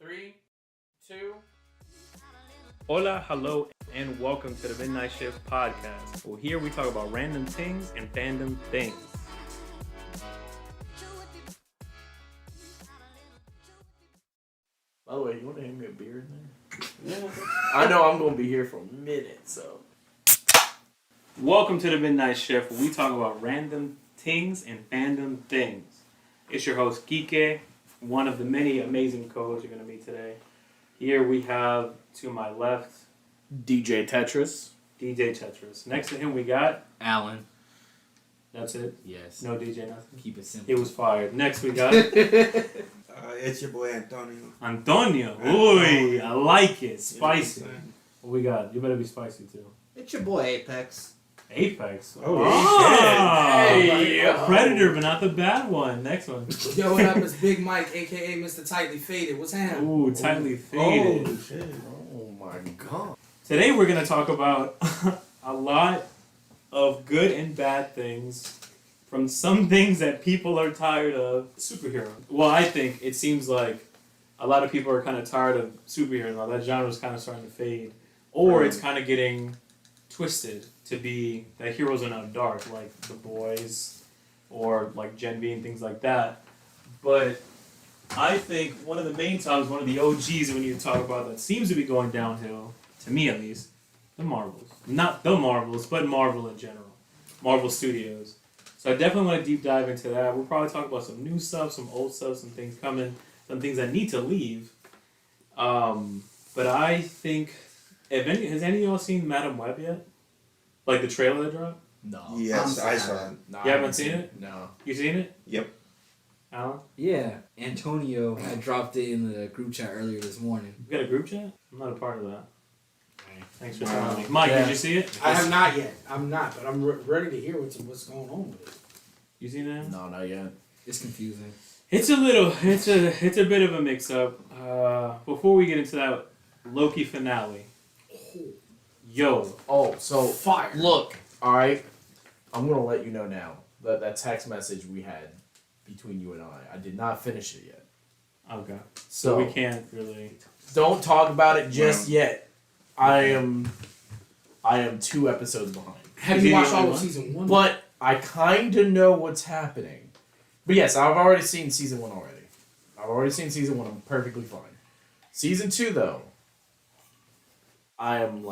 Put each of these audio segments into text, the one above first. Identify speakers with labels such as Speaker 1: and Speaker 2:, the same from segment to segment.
Speaker 1: 3, 2. Hola, hello, and welcome to the Midnight Shift podcast. Well, here we talk about random things and fandom things.
Speaker 2: By the way, you want to hand me a beer in there? Yeah. I know I'm going to be here for a minute, so.
Speaker 1: Welcome to the Midnight Shift, where we talk about random things and fandom things. It's your host, KiKe, one of the many amazing co-hosts you're going to meet today. Here we have, to my left,
Speaker 2: DJ T3tris.
Speaker 1: DJ T3tris. Next to him we got...
Speaker 3: Alan.
Speaker 1: That's it?
Speaker 3: Yes.
Speaker 1: No DJ, nothing?
Speaker 3: Keep it simple.
Speaker 1: It was fired. Next we got...
Speaker 4: It's your boy Antonio.
Speaker 1: Antonio. Ooh, I like it. Spicy. What we got? You better be spicy too.
Speaker 5: It's your boy Apexx.
Speaker 1: Apexx.
Speaker 4: Oh,
Speaker 1: Hey,
Speaker 2: yeah.
Speaker 1: Predator, but not the bad one. Next one.
Speaker 6: Yo, what up? It's Big Mike, aka Mr. TightlyFaded. What's happening?
Speaker 1: Ooh, TightlyFaded.
Speaker 4: Oh, shit.
Speaker 2: Oh my god.
Speaker 1: Today we're going to talk about a lot of good and bad things from some things that people are tired of. Superhero. Well, I think it seems like a lot of people are kind of tired of superheroes now. That genre is kind of starting to fade. Or it's kind of getting twisted to be that heroes are now dark, like The Boys or like Gen V and things like that. But I think one of the main times, one of the OGs when you talk about that seems to be going downhill, to me at least, the Marvels. Not the Marvels, but Marvel in general. Marvel Studios. So I definitely want to deep dive into that. We'll probably talk about some new stuff, some old stuff, some things coming, some things that need to leave. But I think, has any of y'all seen Madam Web yet? Like the trailer that dropped?
Speaker 3: No.
Speaker 4: Yes, I saw it.
Speaker 3: No,
Speaker 1: You
Speaker 3: I
Speaker 1: haven't seen it?
Speaker 3: No.
Speaker 1: You seen it?
Speaker 4: Yep.
Speaker 1: Alan?
Speaker 3: Yeah. Antonio had dropped it in the group chat earlier this morning.
Speaker 1: You got a group chat? I'm not a part of that. Thanks for
Speaker 4: Wow.
Speaker 1: telling me. Mike,
Speaker 2: Yeah.
Speaker 1: did you see it?
Speaker 6: I have not yet. I'm not, but I'm ready to hear what's going on with it.
Speaker 1: You seen it?
Speaker 2: No, not yet.
Speaker 3: It's confusing.
Speaker 1: It's a bit of a mix up. Before we get into that Loki finale. Yo.
Speaker 2: Oh, so,
Speaker 6: Fire.
Speaker 2: look, alright. I'm going to let you know now that text message we had between you and I did not finish it yet.
Speaker 1: Okay.
Speaker 2: So,
Speaker 1: we can't really.
Speaker 2: don't talk about it just yet. I am 2 episodes behind.
Speaker 6: Have
Speaker 1: Is
Speaker 6: you
Speaker 1: he the
Speaker 6: watched
Speaker 1: only
Speaker 6: all of
Speaker 1: one?
Speaker 6: season 1?
Speaker 2: But I kind of know what's happening. But yes, I've already seen season 1 already. I've already seen season 1. I'm perfectly fine. Season 2, though, I'm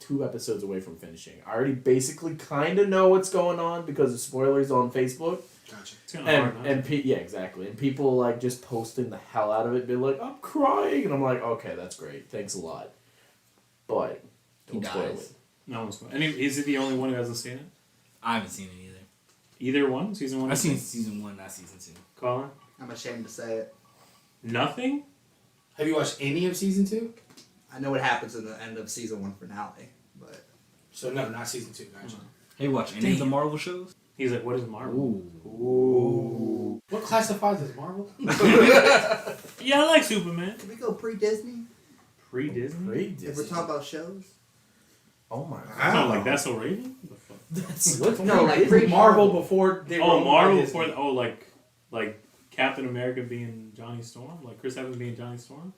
Speaker 2: 2 episodes away from finishing. I already basically kind of know what's going on because of spoilers on Facebook.
Speaker 6: Gotcha.
Speaker 1: It's kind of hard. Huh?
Speaker 2: Yeah, exactly. And people just posting the hell out of it, be like, I'm crying, and I'm like, okay, that's great, thanks a lot. But
Speaker 3: He
Speaker 2: don't spoil
Speaker 3: dies.
Speaker 2: it.
Speaker 1: No one's. Is it the only one who hasn't seen it?
Speaker 3: I haven't seen it either.
Speaker 1: Either one? Season 1?
Speaker 3: I've seen season 1, not season 2.
Speaker 1: Colin?
Speaker 5: I'm ashamed to say it.
Speaker 1: Nothing?
Speaker 6: Have you watched any of season 2?
Speaker 5: I know what happens in the end of season 1 finale, but
Speaker 6: So no, not season 2. Gotcha.
Speaker 3: Hey, watch any of the Marvel shows?
Speaker 1: He's like, what is Marvel?
Speaker 2: Ooh.
Speaker 6: What classifies as Marvel?
Speaker 1: Yeah, I like Superman.
Speaker 5: can we go pre-Disney?
Speaker 1: Pre-Disney?
Speaker 5: If we're talking about shows?
Speaker 2: Oh my
Speaker 1: I
Speaker 2: god.
Speaker 1: don't like That's So Raven? What the fuck?
Speaker 2: That's
Speaker 5: No, like
Speaker 6: Marvel before they were
Speaker 1: Oh,
Speaker 6: owned by
Speaker 1: Marvel
Speaker 6: Disney.
Speaker 1: before like Captain America being Johnny Storm? Like Chris Evans being Johnny Storm?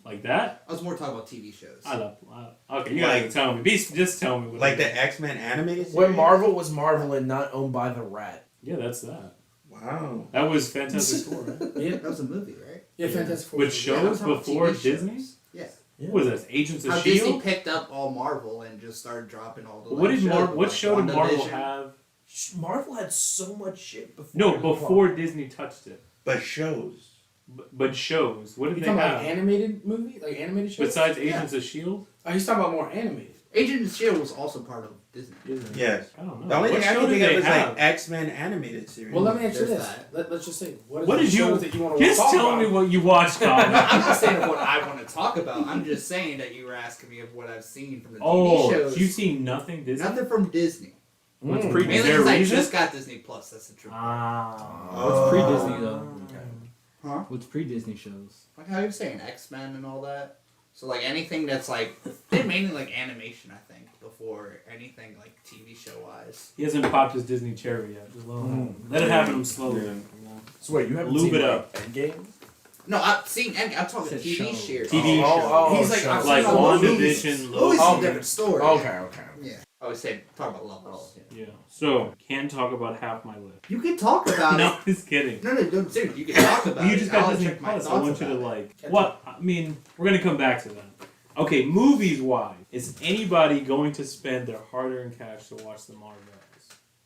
Speaker 1: Like that?
Speaker 5: I was more talking about TV shows.
Speaker 1: Okay, you gotta tell me. Just tell me. What
Speaker 4: Like
Speaker 1: it is.
Speaker 4: the X-Men animated series?
Speaker 2: when Marvel was Marvel and not owned by the Rat.
Speaker 1: Yeah, that's that.
Speaker 4: Wow.
Speaker 1: That was Fantastic Four, right?
Speaker 6: Yeah,
Speaker 5: That was a movie, right?
Speaker 6: yeah, Fantastic Four.
Speaker 1: With
Speaker 5: Yeah, I'm
Speaker 1: shows
Speaker 5: talking about
Speaker 1: before
Speaker 5: TV shows.
Speaker 1: Disney?
Speaker 5: Yeah.
Speaker 1: What was that? Agents of
Speaker 5: How
Speaker 1: S.H.I.E.L.D.?
Speaker 5: Disney picked up all Marvel and just started dropping all the
Speaker 1: What did
Speaker 5: shows,
Speaker 1: What
Speaker 5: like
Speaker 1: show did Marvel
Speaker 5: WandaVision.
Speaker 1: have?
Speaker 2: Marvel had so much shit before.
Speaker 1: No,
Speaker 2: it was
Speaker 1: before
Speaker 2: Marvel.
Speaker 1: Disney touched it.
Speaker 4: But shows.
Speaker 1: But shows. What
Speaker 6: You
Speaker 1: did they
Speaker 6: talking about
Speaker 1: have?
Speaker 6: animated movie, like animated shows?
Speaker 1: Besides Agents of S.H.I.E.L.D.?
Speaker 6: Oh, he's talking about more animated.
Speaker 5: Agent of S.H.I.E.L.D. was also part of Disney.
Speaker 4: Yes.
Speaker 1: I don't know.
Speaker 4: The only
Speaker 1: What
Speaker 4: thing I
Speaker 1: show
Speaker 4: can
Speaker 1: did
Speaker 4: think of
Speaker 1: they
Speaker 4: is
Speaker 1: have?
Speaker 4: like X-Men animated series.
Speaker 6: Well, let me answer
Speaker 5: There's
Speaker 6: this.
Speaker 5: that.
Speaker 6: Let's just say,
Speaker 1: What
Speaker 6: the
Speaker 1: did you-
Speaker 6: shows that you want to
Speaker 1: Just
Speaker 6: talk
Speaker 1: tell
Speaker 6: about?
Speaker 1: me what you watched, Colin.
Speaker 5: I'm not saying what I want to talk about. I'm just saying that you were asking me of what I've seen from the TV
Speaker 1: Oh,
Speaker 5: shows.
Speaker 1: you've seen nothing Disney?
Speaker 5: Nothing from Disney.
Speaker 1: What's
Speaker 2: Mm.
Speaker 1: pre?
Speaker 5: Mainly
Speaker 1: Is there a
Speaker 5: because I
Speaker 1: reason?
Speaker 5: just got Disney Plus. That's the truth.
Speaker 1: Ah.
Speaker 3: What's pre-Disney, though?
Speaker 5: Huh?
Speaker 3: What's pre-Disney shows?
Speaker 5: Like how you're saying X-Men and all that. So like anything that's like they're mainly like animation, I think, before anything like TV show wise.
Speaker 1: He hasn't popped his Disney cherry yet. Just let it happen. Let it happen slowly.
Speaker 4: Yeah.
Speaker 1: You know?
Speaker 2: So wait, you haven't
Speaker 1: Lube
Speaker 2: seen
Speaker 1: it
Speaker 2: like,
Speaker 1: up.
Speaker 2: Endgame?
Speaker 5: No, I'm seeing. I'm talking
Speaker 3: Said
Speaker 5: TV
Speaker 3: show.
Speaker 5: series.
Speaker 1: TV
Speaker 2: Oh,
Speaker 1: show.
Speaker 2: oh,
Speaker 5: He's like,
Speaker 2: show.
Speaker 5: I've
Speaker 1: Like
Speaker 5: seen all the
Speaker 1: WandaVision,
Speaker 5: Louis
Speaker 2: Loki.
Speaker 5: is a different story.
Speaker 2: Okay.
Speaker 5: Yeah. I would say talk about love.
Speaker 1: Yeah. So, can't talk about half my list.
Speaker 5: You can talk about
Speaker 1: No,
Speaker 5: it.
Speaker 1: just kidding.
Speaker 5: No, seriously. You can talk about
Speaker 1: You
Speaker 5: it.
Speaker 1: just got
Speaker 5: I'll
Speaker 1: Disney
Speaker 5: check my
Speaker 1: Plus. I
Speaker 5: thoughts
Speaker 1: want you to
Speaker 5: about it.
Speaker 1: like. What? I mean, we're gonna come back to that. Okay, movies wise, is anybody going to spend their hard-earned cash to watch the Marvels?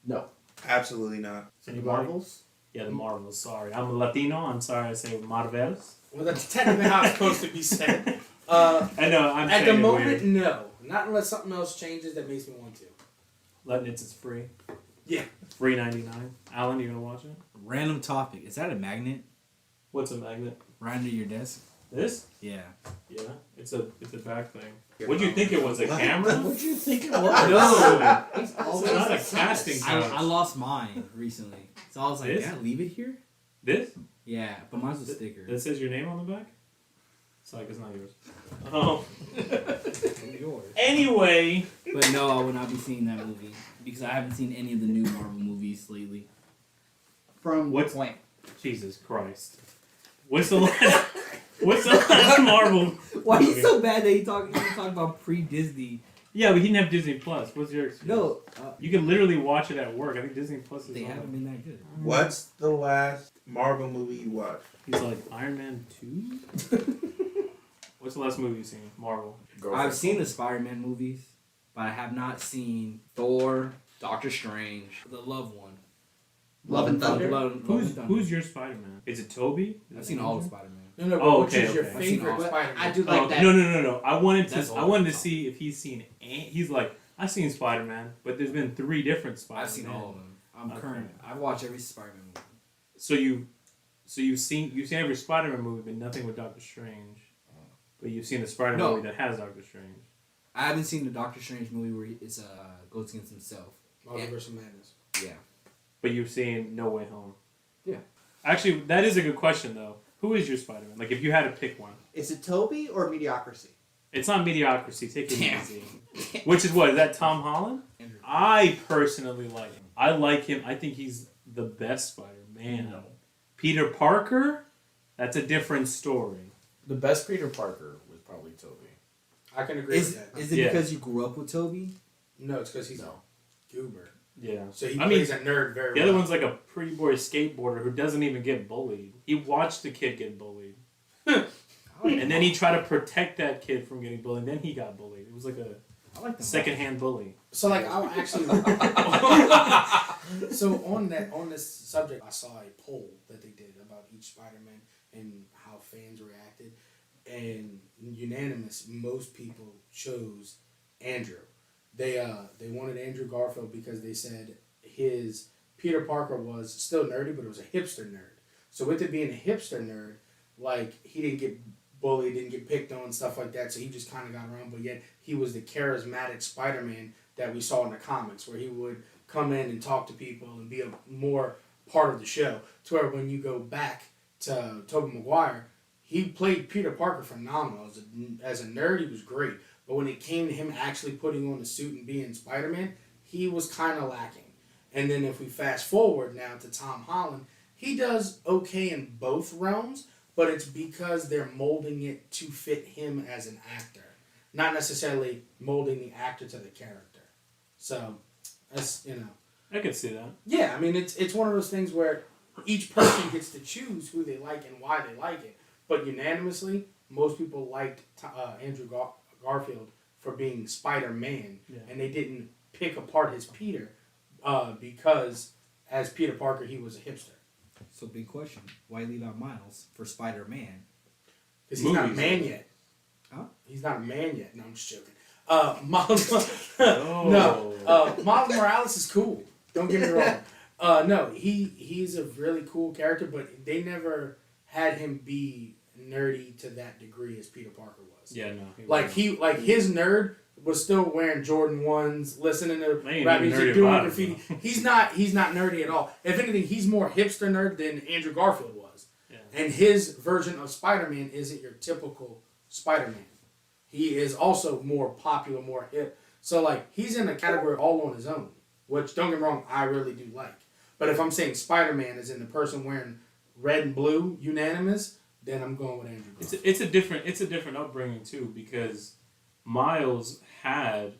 Speaker 2: No.
Speaker 4: Absolutely not.
Speaker 1: Anybody?
Speaker 5: Marvels.
Speaker 1: Yeah, the Marvels. Sorry, I'm a Latino. I'm sorry, I say Marvels.
Speaker 6: Well, that's technically how it's supposed to be said.
Speaker 1: I know. I'm
Speaker 6: At
Speaker 1: saying
Speaker 6: the
Speaker 1: it
Speaker 6: moment,
Speaker 1: weird.
Speaker 6: no. Not unless something else changes that makes me want to.
Speaker 1: Letnitz is free.
Speaker 6: Yeah.
Speaker 1: Free 99. Alan, you gonna watch it?
Speaker 3: Random topic. Is that a magnet
Speaker 1: What's a magnet?
Speaker 3: right under your desk?
Speaker 1: This?
Speaker 3: Yeah.
Speaker 1: Yeah, it's a back thing. What'd you think it was? A camera?
Speaker 2: What'd you think it was?
Speaker 1: No,
Speaker 5: He's
Speaker 1: it's
Speaker 5: always
Speaker 1: not a
Speaker 5: obsessed.
Speaker 1: casting couch.
Speaker 3: I lost mine recently. So I was like,
Speaker 1: This?
Speaker 3: can I leave it here?
Speaker 1: This?
Speaker 3: Yeah, but mine's a sticker.
Speaker 1: That says your name on the back? It's like it's not yours. Oh.
Speaker 3: Yours.
Speaker 1: Anyway.
Speaker 3: But no, I will not be seeing that movie because I haven't seen any of the new Marvel movies lately.
Speaker 5: From what
Speaker 1: What's-
Speaker 5: point?
Speaker 1: Jesus Christ. What's the last? What's the last Marvel?
Speaker 3: Why are you so bad that you talking about pre-Disney?
Speaker 1: Yeah, but he didn't have Disney Plus. What's your excuse?
Speaker 3: No,
Speaker 1: You can literally watch it at work. I think Disney Plus is
Speaker 3: they
Speaker 1: on.
Speaker 3: haven't been that good.
Speaker 4: What's the last Marvel movie you watched?
Speaker 1: He's like Iron Man 2? What's the last movie you've seen? Marvel.
Speaker 3: I've seen the Spider-Man movies, but I have not seen Thor, Doctor Strange, the Love one.
Speaker 5: Love and Thunder?
Speaker 3: Love and Thunder.
Speaker 1: Who's your Spider-Man? Is it Toby?
Speaker 3: I've seen all of Spider-Man.
Speaker 6: No, but
Speaker 1: Oh,
Speaker 6: which
Speaker 1: okay,
Speaker 6: is your
Speaker 1: okay.
Speaker 3: I've seen
Speaker 6: favorite
Speaker 3: all.
Speaker 6: Spider-Man?
Speaker 5: I do
Speaker 1: Oh,
Speaker 5: like that.
Speaker 1: no. I wanted
Speaker 3: That's
Speaker 1: to.
Speaker 3: all
Speaker 1: I wanted to
Speaker 3: Tom.
Speaker 1: see if he's seen. He's like, I've seen Spider-Man, but there's been 3 different Spider-Man.
Speaker 3: I've seen all of them. I'm
Speaker 1: Okay.
Speaker 3: current. I watch every Spider-Man movie.
Speaker 1: So you've seen every Spider-Man movie, but nothing with Doctor Strange. But you've seen the Spider-Man
Speaker 3: No.
Speaker 1: movie that has Doctor Strange.
Speaker 3: I haven't seen the Doctor Strange movie where it's goes against himself.
Speaker 6: Multiverse of Madness.
Speaker 3: Yeah.
Speaker 1: But you've seen No Way Home.
Speaker 3: Yeah.
Speaker 1: Actually, that is a good question though. Who is your Spider-Man? Like, if you had to pick one,
Speaker 5: Is it Toby or Mediocrity?
Speaker 1: it's not mediocrity. Take it
Speaker 3: Damn.
Speaker 1: easy. Which is what? Is that Tom Holland?
Speaker 3: Andrew.
Speaker 1: I personally like him. I like him. I think he's the best Spider-Man.
Speaker 2: No.
Speaker 1: Peter Parker, that's a different story.
Speaker 2: The best Peter Parker was probably Toby.
Speaker 6: I can agree
Speaker 3: Is
Speaker 6: with that.
Speaker 3: it
Speaker 1: Yeah.
Speaker 3: because you grew up with Toby?
Speaker 6: No, it's because he's
Speaker 2: No.
Speaker 6: a goober.
Speaker 1: Yeah.
Speaker 6: So he
Speaker 1: I
Speaker 6: plays a nerd very
Speaker 1: The
Speaker 6: well.
Speaker 1: other one's like a pretty boy skateboarder who doesn't even get bullied. He watched the kid get bullied. And then he tried to protect that kid from getting bullied. And then he got bullied. It was like a
Speaker 3: I like them
Speaker 1: secondhand bully.
Speaker 6: So like I'll actually so on this subject I saw a poll that they did about each Spider-Man and how fans reacted, and unanimous most people chose Andrew. They wanted Andrew Garfield because they said his Peter Parker was still nerdy, but it was a hipster nerd. So with it being a hipster nerd, like he didn't get bullied, didn't get picked on, stuff like that. So he just kind of got around, but yet he was the charismatic Spider-Man that we saw in the comics, where he would come in and talk to people and be a more part of the show. To where when you go back to Tobey Maguire, he played Peter Parker phenomenal. As a nerd, he was great. But when it came to him actually putting on the suit and being Spider-Man, he was kind of lacking. And then if we fast forward now to Tom Holland, he does okay in both realms, but it's because they're molding it to fit him as an actor, not necessarily molding the actor to the character. So, that's,
Speaker 1: I could see that.
Speaker 6: yeah, I mean, it's one of those things where each person gets to choose who they like and why they like it. But unanimously, most people liked Andrew Garfield for being Spider-Man,
Speaker 1: Yeah.
Speaker 6: and they didn't pick apart his Peter because as Peter Parker, he was a hipster.
Speaker 3: So big question: why leave out Miles for Spider-Man?
Speaker 6: Because he's not a
Speaker 1: Movies.
Speaker 6: man yet.
Speaker 3: Huh?
Speaker 6: He's not a man yet. No, I'm just joking. Miles,
Speaker 1: Oh.
Speaker 6: Miles Morales is cool. Don't get me wrong. No, he's a really cool character, but they never had him be nerdy to that degree as Peter Parker was.
Speaker 1: Yeah, no.
Speaker 6: His nerd was still wearing Jordan 1s, listening to
Speaker 1: They ain't
Speaker 6: rap
Speaker 1: even
Speaker 6: music,
Speaker 1: nerdy
Speaker 6: doing
Speaker 1: about it,
Speaker 6: graffiti.
Speaker 1: though.
Speaker 6: He's not nerdy at all. If anything, he's more hipster nerd than Andrew Garfield was.
Speaker 1: Yeah.
Speaker 6: And his version of Spider-Man isn't your typical Spider-Man. He is also more popular, more hip. So, like, he's in a category all on his own, which, don't get me wrong, I really do like. But if I'm saying Spider-Man is in the person wearing red and blue, unanimous, then I'm going with Andrew.
Speaker 1: It's a different upbringing too, because Miles had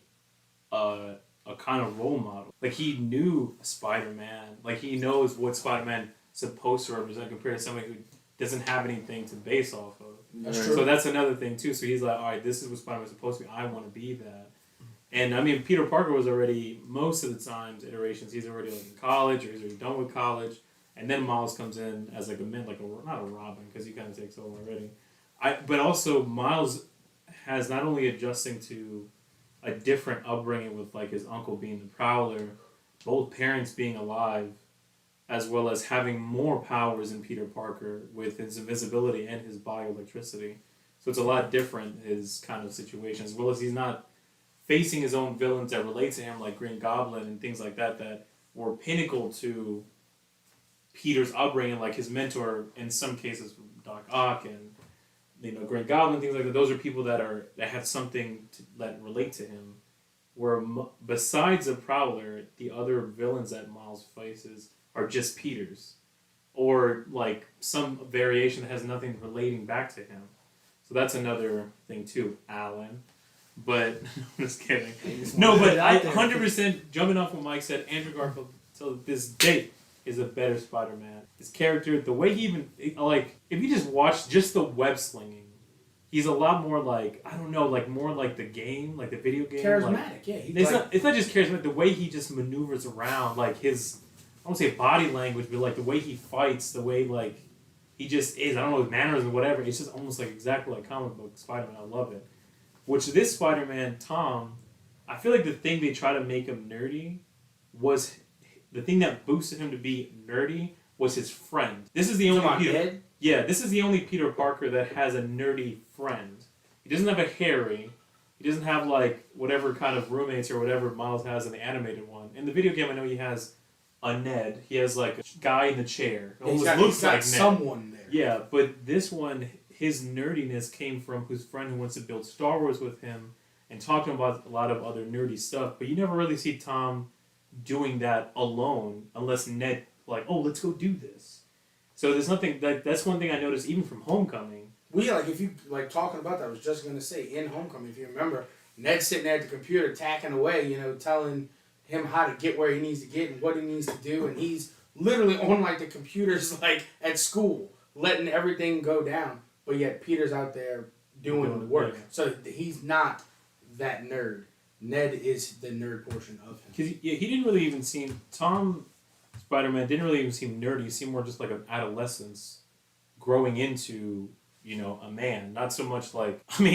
Speaker 1: a kind of role model. Like, he knew Spider-Man. Like, he knows what Spider-Man is supposed to represent compared to somebody who doesn't have anything to base off of.
Speaker 6: That's true.
Speaker 1: So that's another thing too. So he's like, all right, this is what Spider-Man's supposed to be. I want to be that. And I mean, Peter Parker was already, most of the times, iterations, he's already like in college, or he's already done with college. And then Miles comes in as like not a Robin, because he kind of takes over already. But also Miles has not only adjusting to a different upbringing with like his uncle being the Prowler, both parents being alive, as well as having more powers than Peter Parker with his invisibility and his bioelectricity. So it's a lot different, his kind of situation, as well as he's not facing his own villains that relate to him, like Green Goblin and things like that, that were pinnacle to Peter's upbringing, like his mentor in some cases, Doc Ock and Green Goblin, things like that. Those are people that have something that relate to him. Where besides the Prowler, the other villains that Miles faces are just Peter's, or like some variation that has nothing relating back to him. So that's another thing too, Alan. But I'm just kidding. No, but I 100% jumping off what Mike said. Andrew Garfield till this date is a better Spider-Man. His character, the way he even like, if you just watch just the web slinging, he's a lot more like, I don't know, like more like the game, like the video game.
Speaker 6: Charismatic,
Speaker 1: like,
Speaker 6: yeah.
Speaker 1: It's not just charismatic. The way he just maneuvers around, like his, I don't say body language, but like the way he fights, the way like he just is. I don't know, his manners and whatever. It's just almost like exactly like comic book Spider-Man. I love it. Which this Spider-Man, Tom, I feel like the thing they try to make him nerdy was the thing that boosted him to be nerdy was his friend. This is the only Peter. Yeah, this is the only Peter Parker that has a nerdy friend. He doesn't have a Harry. He doesn't have like whatever kind of roommates or whatever Miles has in the animated one. In the video game, I know he has a Ned. He has like a guy in the chair. It almost looks like Ned.
Speaker 6: Someone there.
Speaker 1: Yeah, but this one, his nerdiness came from his friend who wants to build Star Wars with him and talking about a lot of other nerdy stuff. But you never really see Tom doing that alone unless Ned like, oh, let's go do this. So there's nothing like that's one thing I noticed even from Homecoming.
Speaker 6: Well, yeah, like if you like talking about that, I was just gonna say in Homecoming, if you remember, Ned's sitting there at the computer tacking away, telling him how to get where he needs to get and what he needs to do, and he's literally on like the computers like at school, letting everything go down. But yet Peter's out there doing the work.
Speaker 1: Yeah.
Speaker 6: So he's not that nerd. Ned is the nerd portion of him.
Speaker 1: Because he didn't really even seem Tom Spider-Man didn't really even seem nerdy. He seemed more just like an adolescence growing into a man. Not so much like Tom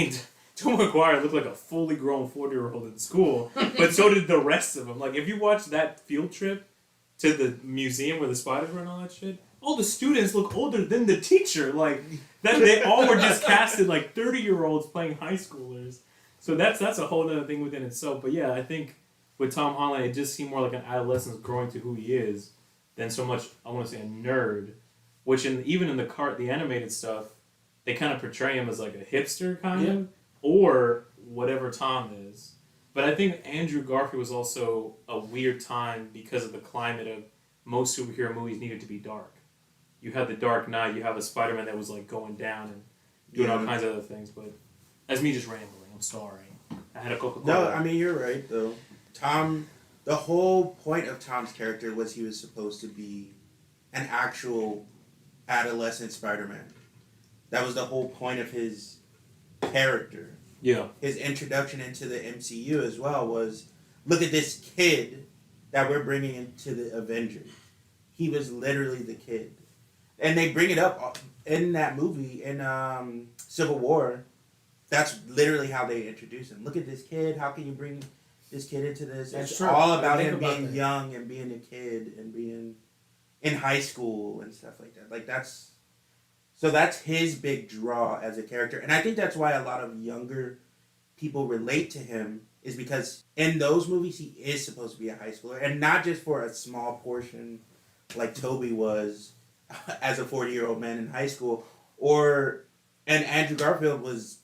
Speaker 1: McGuire looked like a fully grown 40-year-old in school, but so did the rest of them. Like if you watch that field trip to the museum where the spiders were and all that shit, all the students look older than the teacher. Like that, they all were just casted like 30-year-olds playing high schoolers. So that's a whole other thing within itself. But yeah, I think with Tom Holland, it just seemed more like an adolescent growing to who he is than so much, I want to say, a nerd. Which even in the animated stuff, they kind of portray him as like a hipster kind of, or whatever Tom is. But I think Andrew Garfield was also a weird time because of the climate of most superhero movies needed to be dark. You had the Dark Knight, you have a Spider-Man that was like going down and doing all kinds of other things. But that's me just rambling. I'm sorry. I had a Coca-Cola.
Speaker 4: No, you're right though. Tom, the whole point of Tom's character was he was supposed to be an actual adolescent Spider-Man. That was the whole point of his character.
Speaker 1: Yeah.
Speaker 4: His introduction into the MCU as well was, look at this kid that we're bringing into the Avengers. He was literally the kid. And they bring it up in that movie, in Civil War. That's literally how they introduce him. Look at this kid. How can you bring this kid into this?
Speaker 6: That's
Speaker 4: it's
Speaker 6: true.
Speaker 4: all about him
Speaker 6: about
Speaker 4: being
Speaker 6: that.
Speaker 4: young and being a kid and being in high school and stuff like that. Like that's his big draw as a character. And I think that's why a lot of younger people relate to him, is because in those movies he is supposed to be a high schooler. And not just for a small portion like Toby was as a 40-year-old man in high school. And Andrew Garfield was,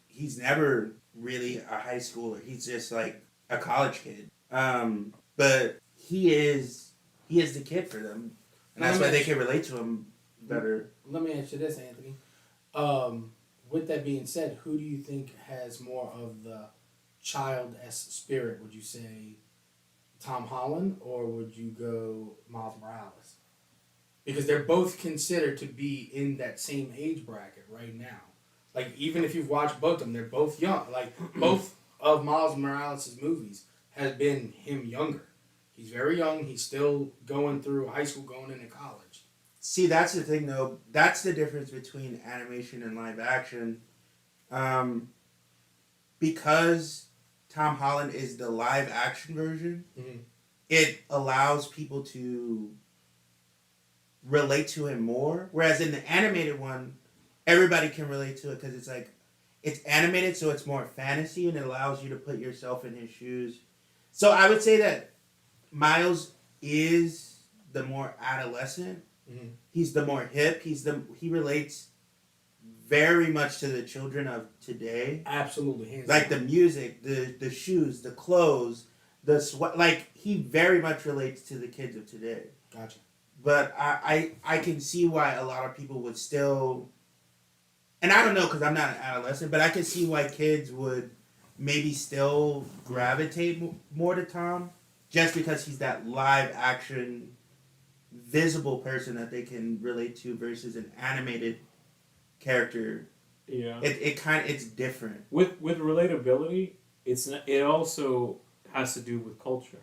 Speaker 4: he's never really a high schooler. He's just like a college kid. But he is the kid for them. And that's why they can relate to him better.
Speaker 6: Let me ask you this, Anthony. With that being said, who do you think has more of the child-esque spirit? Would you say Tom Holland or would you go Miles Morales? Because they're both considered to be in that same age bracket right now. Like, even if you've watched both of them, they're both young. Like, both of Miles Morales' movies has been him younger. He's very young. He's still going through high school, going into college.
Speaker 4: See, that's the thing, though. That's the difference between animation and live action. Because Tom Holland is the live action version, it allows people to relate to him more. Whereas in the animated one, everybody can relate to it because it's like, it's animated, so it's more fantasy and it allows you to put yourself in his shoes. So I would say that Miles is the more adolescent. He's the more hip. He relates very much to the children of today.
Speaker 6: Absolutely, hands
Speaker 4: like
Speaker 6: down.
Speaker 4: the music, the shoes, the clothes, the sweat. Like he very much relates to the kids of today.
Speaker 6: Gotcha.
Speaker 4: But I can see why a lot of people would still, and I don't know because I'm not an adolescent, but I can see why kids would maybe still gravitate more to Tom, just because he's that live action, visible person that they can relate to versus an animated character.
Speaker 1: Yeah.
Speaker 4: It's different.
Speaker 1: With relatability, it also has to do with culture.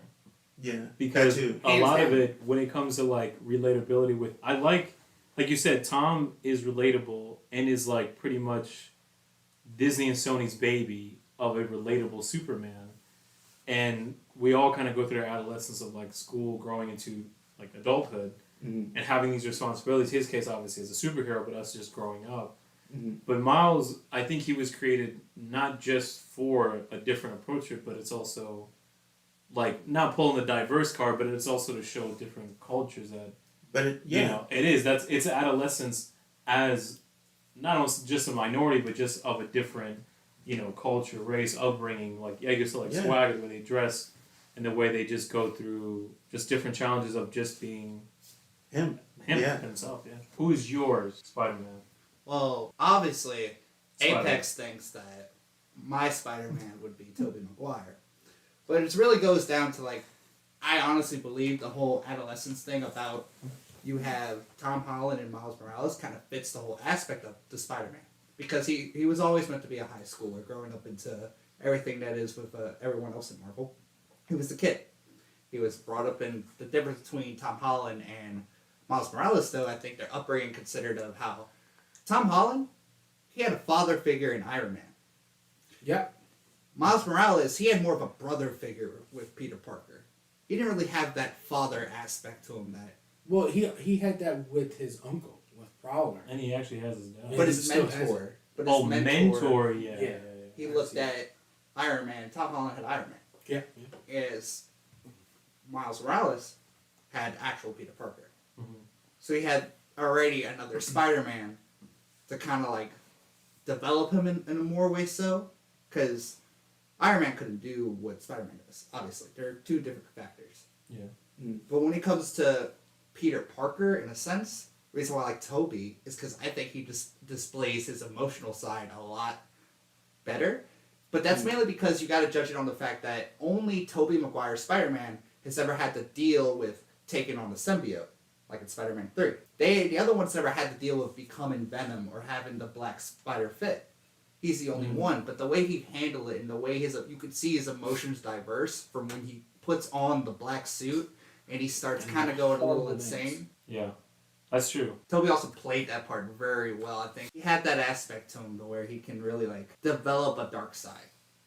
Speaker 4: Yeah.
Speaker 1: Because
Speaker 4: that too.
Speaker 1: a
Speaker 5: Hands
Speaker 1: lot
Speaker 5: down.
Speaker 1: of it, when it comes to like relatability with, I like you said, Tom is relatable and is like pretty much Disney and Sony's baby of a relatable Superman. And we all kind of go through our adolescence of like school, growing into like adulthood, and having these responsibilities. His case obviously as a superhero, but us just growing up. But Miles, I think he was created not just for a different approach to it, but it's also like not pulling the diverse card, but it's also to show different cultures that.
Speaker 4: But
Speaker 1: It is. It's adolescence as not almost just a minority, but just of a different, culture, race, upbringing. Like I guess like swagger, the way they dress, and the way they just go through just different challenges of just being
Speaker 4: him
Speaker 1: himself. Yeah. Who's yours, Spider-Man?
Speaker 5: Well, obviously,
Speaker 1: Spider-Man.
Speaker 5: Apexx thinks that my Spider-Man would be Tobey Maguire. But it really goes down to, like, I honestly believe the whole adolescence thing about you have Tom Holland and Miles Morales kind of fits the whole aspect of the Spider-Man. Because he was always meant to be a high schooler growing up into everything that is with everyone else in Marvel. He was the kid. He was brought up in the difference between Tom Holland and Miles Morales, though, I think their upbringing considered of how Tom Holland, he had a father figure in Iron Man.
Speaker 6: Yep.
Speaker 5: Miles Morales, he had more of a brother figure with Peter Parker. He didn't really have that father aspect to him that...
Speaker 6: Well, he had that with his uncle, with Prowler.
Speaker 1: And he actually has his dad.
Speaker 5: But
Speaker 6: he
Speaker 5: his
Speaker 6: still has
Speaker 5: mentor... But
Speaker 1: Oh,
Speaker 5: his
Speaker 1: mentor, yeah.
Speaker 5: He looked at Iron Man. Tom Holland had Iron Man.
Speaker 6: Yeah.
Speaker 5: Is Miles Morales had actual Peter Parker.
Speaker 1: Mm-hmm.
Speaker 5: So he had already another Spider-Man to kind of like develop him in a more way so. Because Iron Man couldn't do what Spider-Man does, obviously. They're two different factors.
Speaker 1: Yeah.
Speaker 5: But when it comes to Peter Parker, in a sense, the reason why I like Tobey is because I think he just displays his emotional side a lot better. But that's mainly because you got to judge it on the fact that only Tobey Maguire's Spider-Man has ever had to deal with taking on the symbiote, like in Spider-Man 3. The other ones never had to deal with becoming Venom or having the black spider fit. He's the only one, but the way he handled it and the way you could see his emotions diverse from when he puts on the black suit and he starts kind of going a little insane.
Speaker 1: Yeah. That's true.
Speaker 5: Tobey also played that part very well, I think. He had that aspect to him to where he can really, like, develop a dark side.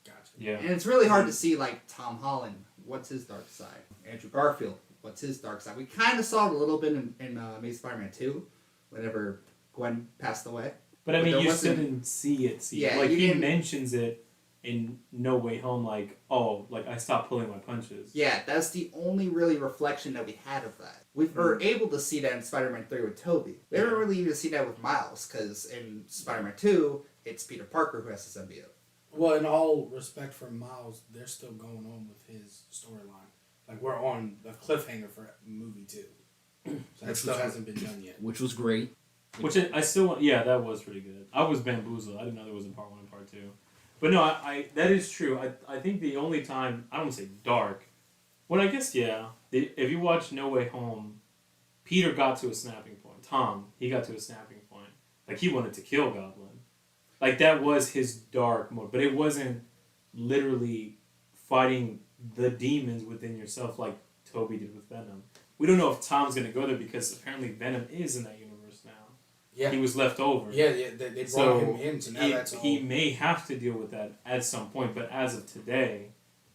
Speaker 6: Gotcha.
Speaker 1: Yeah.
Speaker 5: And it's really hard to see, like, Tom Holland, what's his dark side? Andrew Garfield, what's his dark side? We kind of saw it a little bit in Amazing Spider-Man 2, whenever Gwen passed away.
Speaker 1: But I mean,
Speaker 5: there
Speaker 1: you
Speaker 5: wasn't-
Speaker 1: still didn't see it.
Speaker 5: Yeah,
Speaker 1: like
Speaker 5: you
Speaker 1: he
Speaker 5: didn't-
Speaker 1: mentions it in No Way Home, like, oh, like I stopped pulling my punches.
Speaker 5: Yeah, that's the only really reflection that we had of that. We were able to see that in Spider-Man 3 with Tobey. We didn't really even see that with Miles, because in Spider-Man 2, it's Peter Parker who has the symbiote.
Speaker 6: Well, in all respect for Miles, they're still going on with his storyline. Like, we're on the cliffhanger for movie 2. So that
Speaker 3: Which
Speaker 6: still
Speaker 3: was-
Speaker 6: hasn't been done yet.
Speaker 3: Which was great.
Speaker 1: Which I still want. Yeah, that was pretty good. I was bamboozled. I didn't know there was a part 1 and part 2. But no, I that is true. I think the only time I don't want to say dark. Well, I guess yeah. If you watch No Way Home, Peter got to a snapping point. Tom, he got to a snapping point. Like he wanted to kill Goblin. Like that was his dark mode, but it wasn't literally fighting the demons within yourself like Toby did with Venom. We don't know if Tom's gonna go there because apparently Venom is in that universe now.
Speaker 6: Yeah.
Speaker 1: He was left over.
Speaker 6: Yeah, they brought him in, so now that's all.
Speaker 1: He may have to deal with that at some point, but as of today,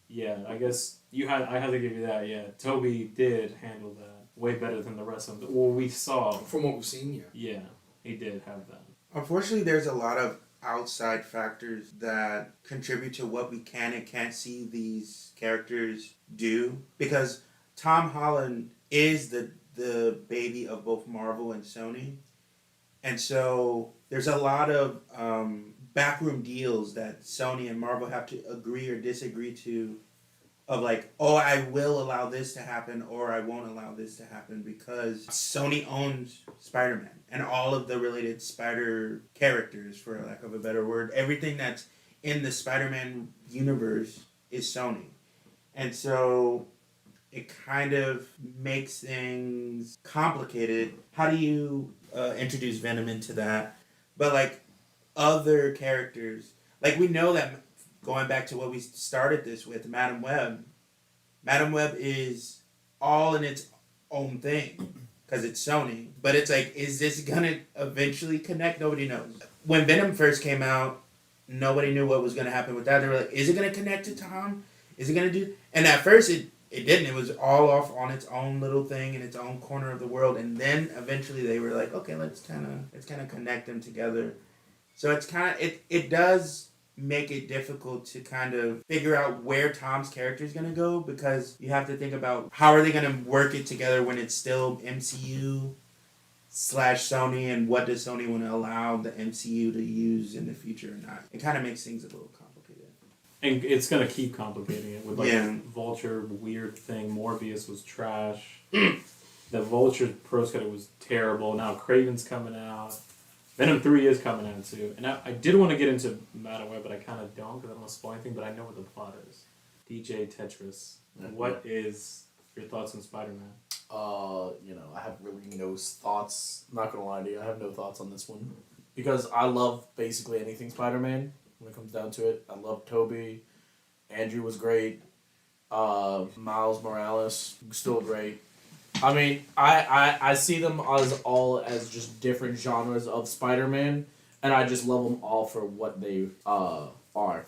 Speaker 1: yeah, I guess I have to give you that. Yeah, Toby did handle that way better than the rest of them. Well, we saw
Speaker 6: From what we've seen, yeah.
Speaker 1: Yeah, he did have that.
Speaker 4: Unfortunately, there's a lot of outside factors that contribute to what we can and can't see these characters do. Because Tom Holland is the baby of both Marvel and Sony. And so there's a lot of backroom deals that Sony and Marvel have to agree or disagree to, of like, oh, I will allow this to happen or I won't allow this to happen because Sony owns Spider-Man and all of the related Spider characters, for lack of a better word. Everything that's in the Spider-Man universe is Sony. And so it kind of makes things complicated. How do you introduce Venom into that? But like other characters, like we know that, going back to what we started this with, Madam Web is all in its own thing because it's Sony. But it's like, is this gonna eventually connect? Nobody knows. When Venom first came out, nobody knew what was gonna happen with that. They were like, is it gonna connect to Tom? Is it gonna do? And at first it didn't. It was all off on its own little thing in its own corner of the world. And then eventually they were like, okay, let's kind of connect them together. So it's kind of it does make it difficult to kind of figure out where Tom's character is going to go, because you have to think about how are they going to work it together when it's still MCU / Sony, and what does Sony want to allow the MCU to use in the future or not. It kind of makes things a little complicated.
Speaker 1: And it's going to keep complicating it with like
Speaker 4: Yeah.
Speaker 1: Vulture weird thing. Morbius was trash. The Vulture Pro Skater was terrible. Now Craven's coming out. Venom 3 is coming out too. And I did want to get into Madam Web, but I kind of don't because I don't want to spoil anything, but I know what the plot is. DJ T3tris. What is your thoughts on Spider-Man?
Speaker 2: I have really no thoughts. I'm not gonna lie to you, I have no thoughts on this one. Because I love basically anything Spider-Man when it comes down to it. I love Toby. Andrew was great. Miles Morales, still great. I mean, I see them as just different genres of Spider-Man, and I just love them all for what they are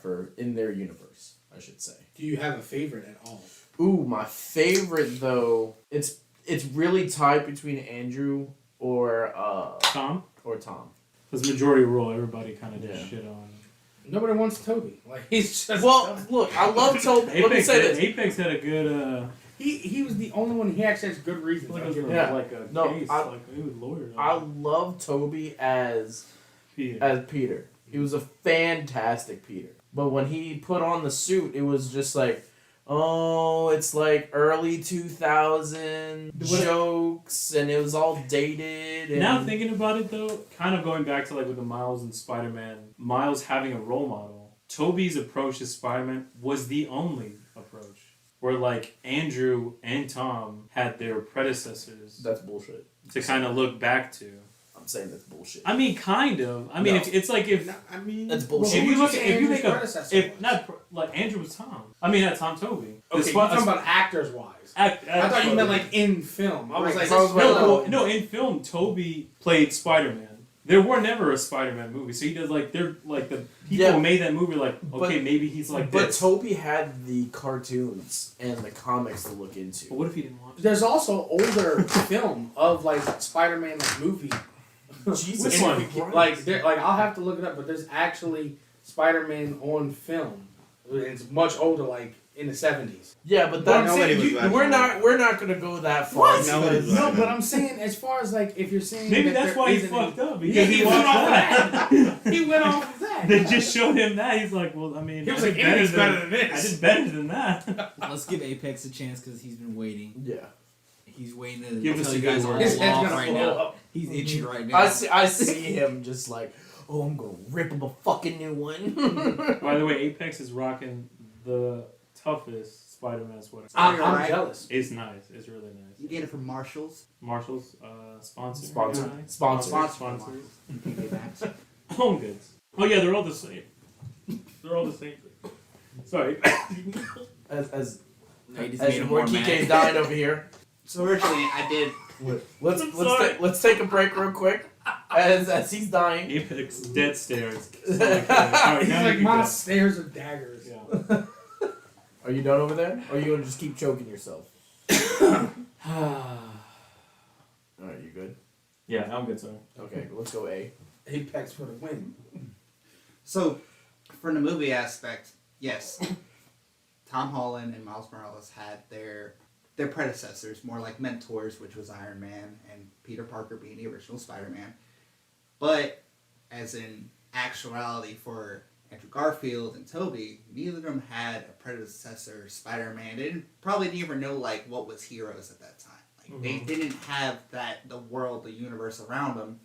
Speaker 2: for in their universe, I should say.
Speaker 6: Do you have a favorite at all?
Speaker 2: Ooh, my favorite though, it's really tied between Andrew or
Speaker 1: Tom?
Speaker 2: Because
Speaker 1: majority rule, everybody kind of did
Speaker 2: Yeah.
Speaker 1: shit on.
Speaker 6: Nobody wants Toby. Like he's just
Speaker 2: look, I love Toby. Let me say this.
Speaker 1: Apexx had a good.
Speaker 6: He was the only one. He actually has good reasons.
Speaker 1: Like,
Speaker 6: I'll give him
Speaker 2: Yeah.
Speaker 6: that.
Speaker 1: like a
Speaker 2: No,
Speaker 1: case, like he was lawyer.
Speaker 2: I love Toby as Peter. He was a fantastic Peter. But when he put on the suit, it was just like, oh, it's like early 2000 jokes, and it was all dated. And
Speaker 1: Now thinking about it though, kind of going back to like with the Miles and Spider-Man, Miles having a role model, Toby's approach to Spider-Man was the only approach. Where like Andrew and Tom had their predecessors
Speaker 2: that's bullshit.
Speaker 1: to kind of look back to.
Speaker 2: I'm saying that's bullshit.
Speaker 1: I mean, kind of. I mean,
Speaker 2: No.
Speaker 1: if it's like if
Speaker 2: That's bullshit.
Speaker 1: if you look at if you make a
Speaker 6: predecessor
Speaker 1: if
Speaker 6: was?
Speaker 1: not like Andrew was Tom. I mean, not Tom Toby.
Speaker 6: Okay, you're talking about actors wise. I thought you meant like in film. I was
Speaker 5: Right,
Speaker 6: like,
Speaker 5: so I was
Speaker 6: no,
Speaker 5: like,
Speaker 1: no. In film, Toby played Spider-Man. There were never a Spider-Man movie, so he does like they're like the people who made that movie like okay maybe he's like
Speaker 2: But
Speaker 1: this.
Speaker 2: Toby had the cartoons and the comics to look into.
Speaker 1: But what if he didn't watch?
Speaker 6: There's also older film of like Spider-Man like movie.
Speaker 2: Jesus
Speaker 1: Which one?
Speaker 6: Like I'll have to look it up, but there's actually Spider-Man on film. It's much older, like in the 70s.
Speaker 2: Yeah, but
Speaker 4: Well,
Speaker 2: that's
Speaker 4: nobody was watching
Speaker 2: we're not gonna go that far.
Speaker 6: What?
Speaker 4: Nobody was
Speaker 6: No,
Speaker 4: watching
Speaker 6: but
Speaker 4: that.
Speaker 6: I'm saying as far as like if you're saying
Speaker 1: Maybe
Speaker 6: that
Speaker 1: that's
Speaker 6: there
Speaker 1: why he
Speaker 6: isn't
Speaker 1: fucked
Speaker 6: any-
Speaker 1: up.
Speaker 6: Yeah, he went off of that. He went off of that.
Speaker 1: They just showed him that. He's like, well, I mean,
Speaker 6: He was
Speaker 1: I
Speaker 6: like,
Speaker 1: did
Speaker 6: anything's better than this.
Speaker 1: I did better than that.
Speaker 3: Let's give Apexx a chance because he's been waiting.
Speaker 2: Yeah.
Speaker 3: He's waiting to
Speaker 1: Give us
Speaker 3: tell
Speaker 1: a
Speaker 3: you
Speaker 1: good
Speaker 3: guys
Speaker 1: word.
Speaker 3: all
Speaker 6: His head's
Speaker 3: off
Speaker 6: gonna
Speaker 3: right
Speaker 6: blow
Speaker 3: now.
Speaker 6: up.
Speaker 3: He's itching right now.
Speaker 2: I see him just like, oh, I'm gonna rip him a fucking new one.
Speaker 1: By the way, Apexx is rocking the toughest Spider-Man sweater.
Speaker 6: I'm
Speaker 5: Alright.
Speaker 6: jealous.
Speaker 1: It's nice. It's really nice.
Speaker 5: You get it from Marshalls.
Speaker 1: Marshall's sponsor.
Speaker 2: Sponsor.
Speaker 1: Yeah.
Speaker 2: Sponsor.
Speaker 1: Sponsors.
Speaker 5: TK Maxx.
Speaker 1: Home goods. Oh yeah, they're all the same. They're all the same thing. Sorry.
Speaker 2: As
Speaker 3: They just made him
Speaker 2: more
Speaker 3: more mad.
Speaker 2: KiKe's dying over here.
Speaker 5: So originally, I did.
Speaker 2: Let's take a break real quick. As he's dying.
Speaker 1: Apexx dead stares. Alright,
Speaker 6: He's
Speaker 1: now
Speaker 6: like
Speaker 1: you can
Speaker 6: my
Speaker 1: go.
Speaker 6: stairs of daggers.
Speaker 1: Yeah.
Speaker 2: Are you done over there? Or are you gonna just keep choking yourself? Alright, you good?
Speaker 1: Yeah, I'm good, sorry.
Speaker 2: Okay, let's go A.
Speaker 6: Apexx for the win.
Speaker 5: So, for the movie aspect, yes, Tom Holland and Miles Morales had their predecessors, more like mentors, which was Iron Man and Peter Parker being the original Spider-Man. But as in actuality for Andrew Garfield and Tobey, neither of them had a predecessor Spider-Man. They probably didn't even know like what was heroes at that time. Like they didn't have the world, the universe around them.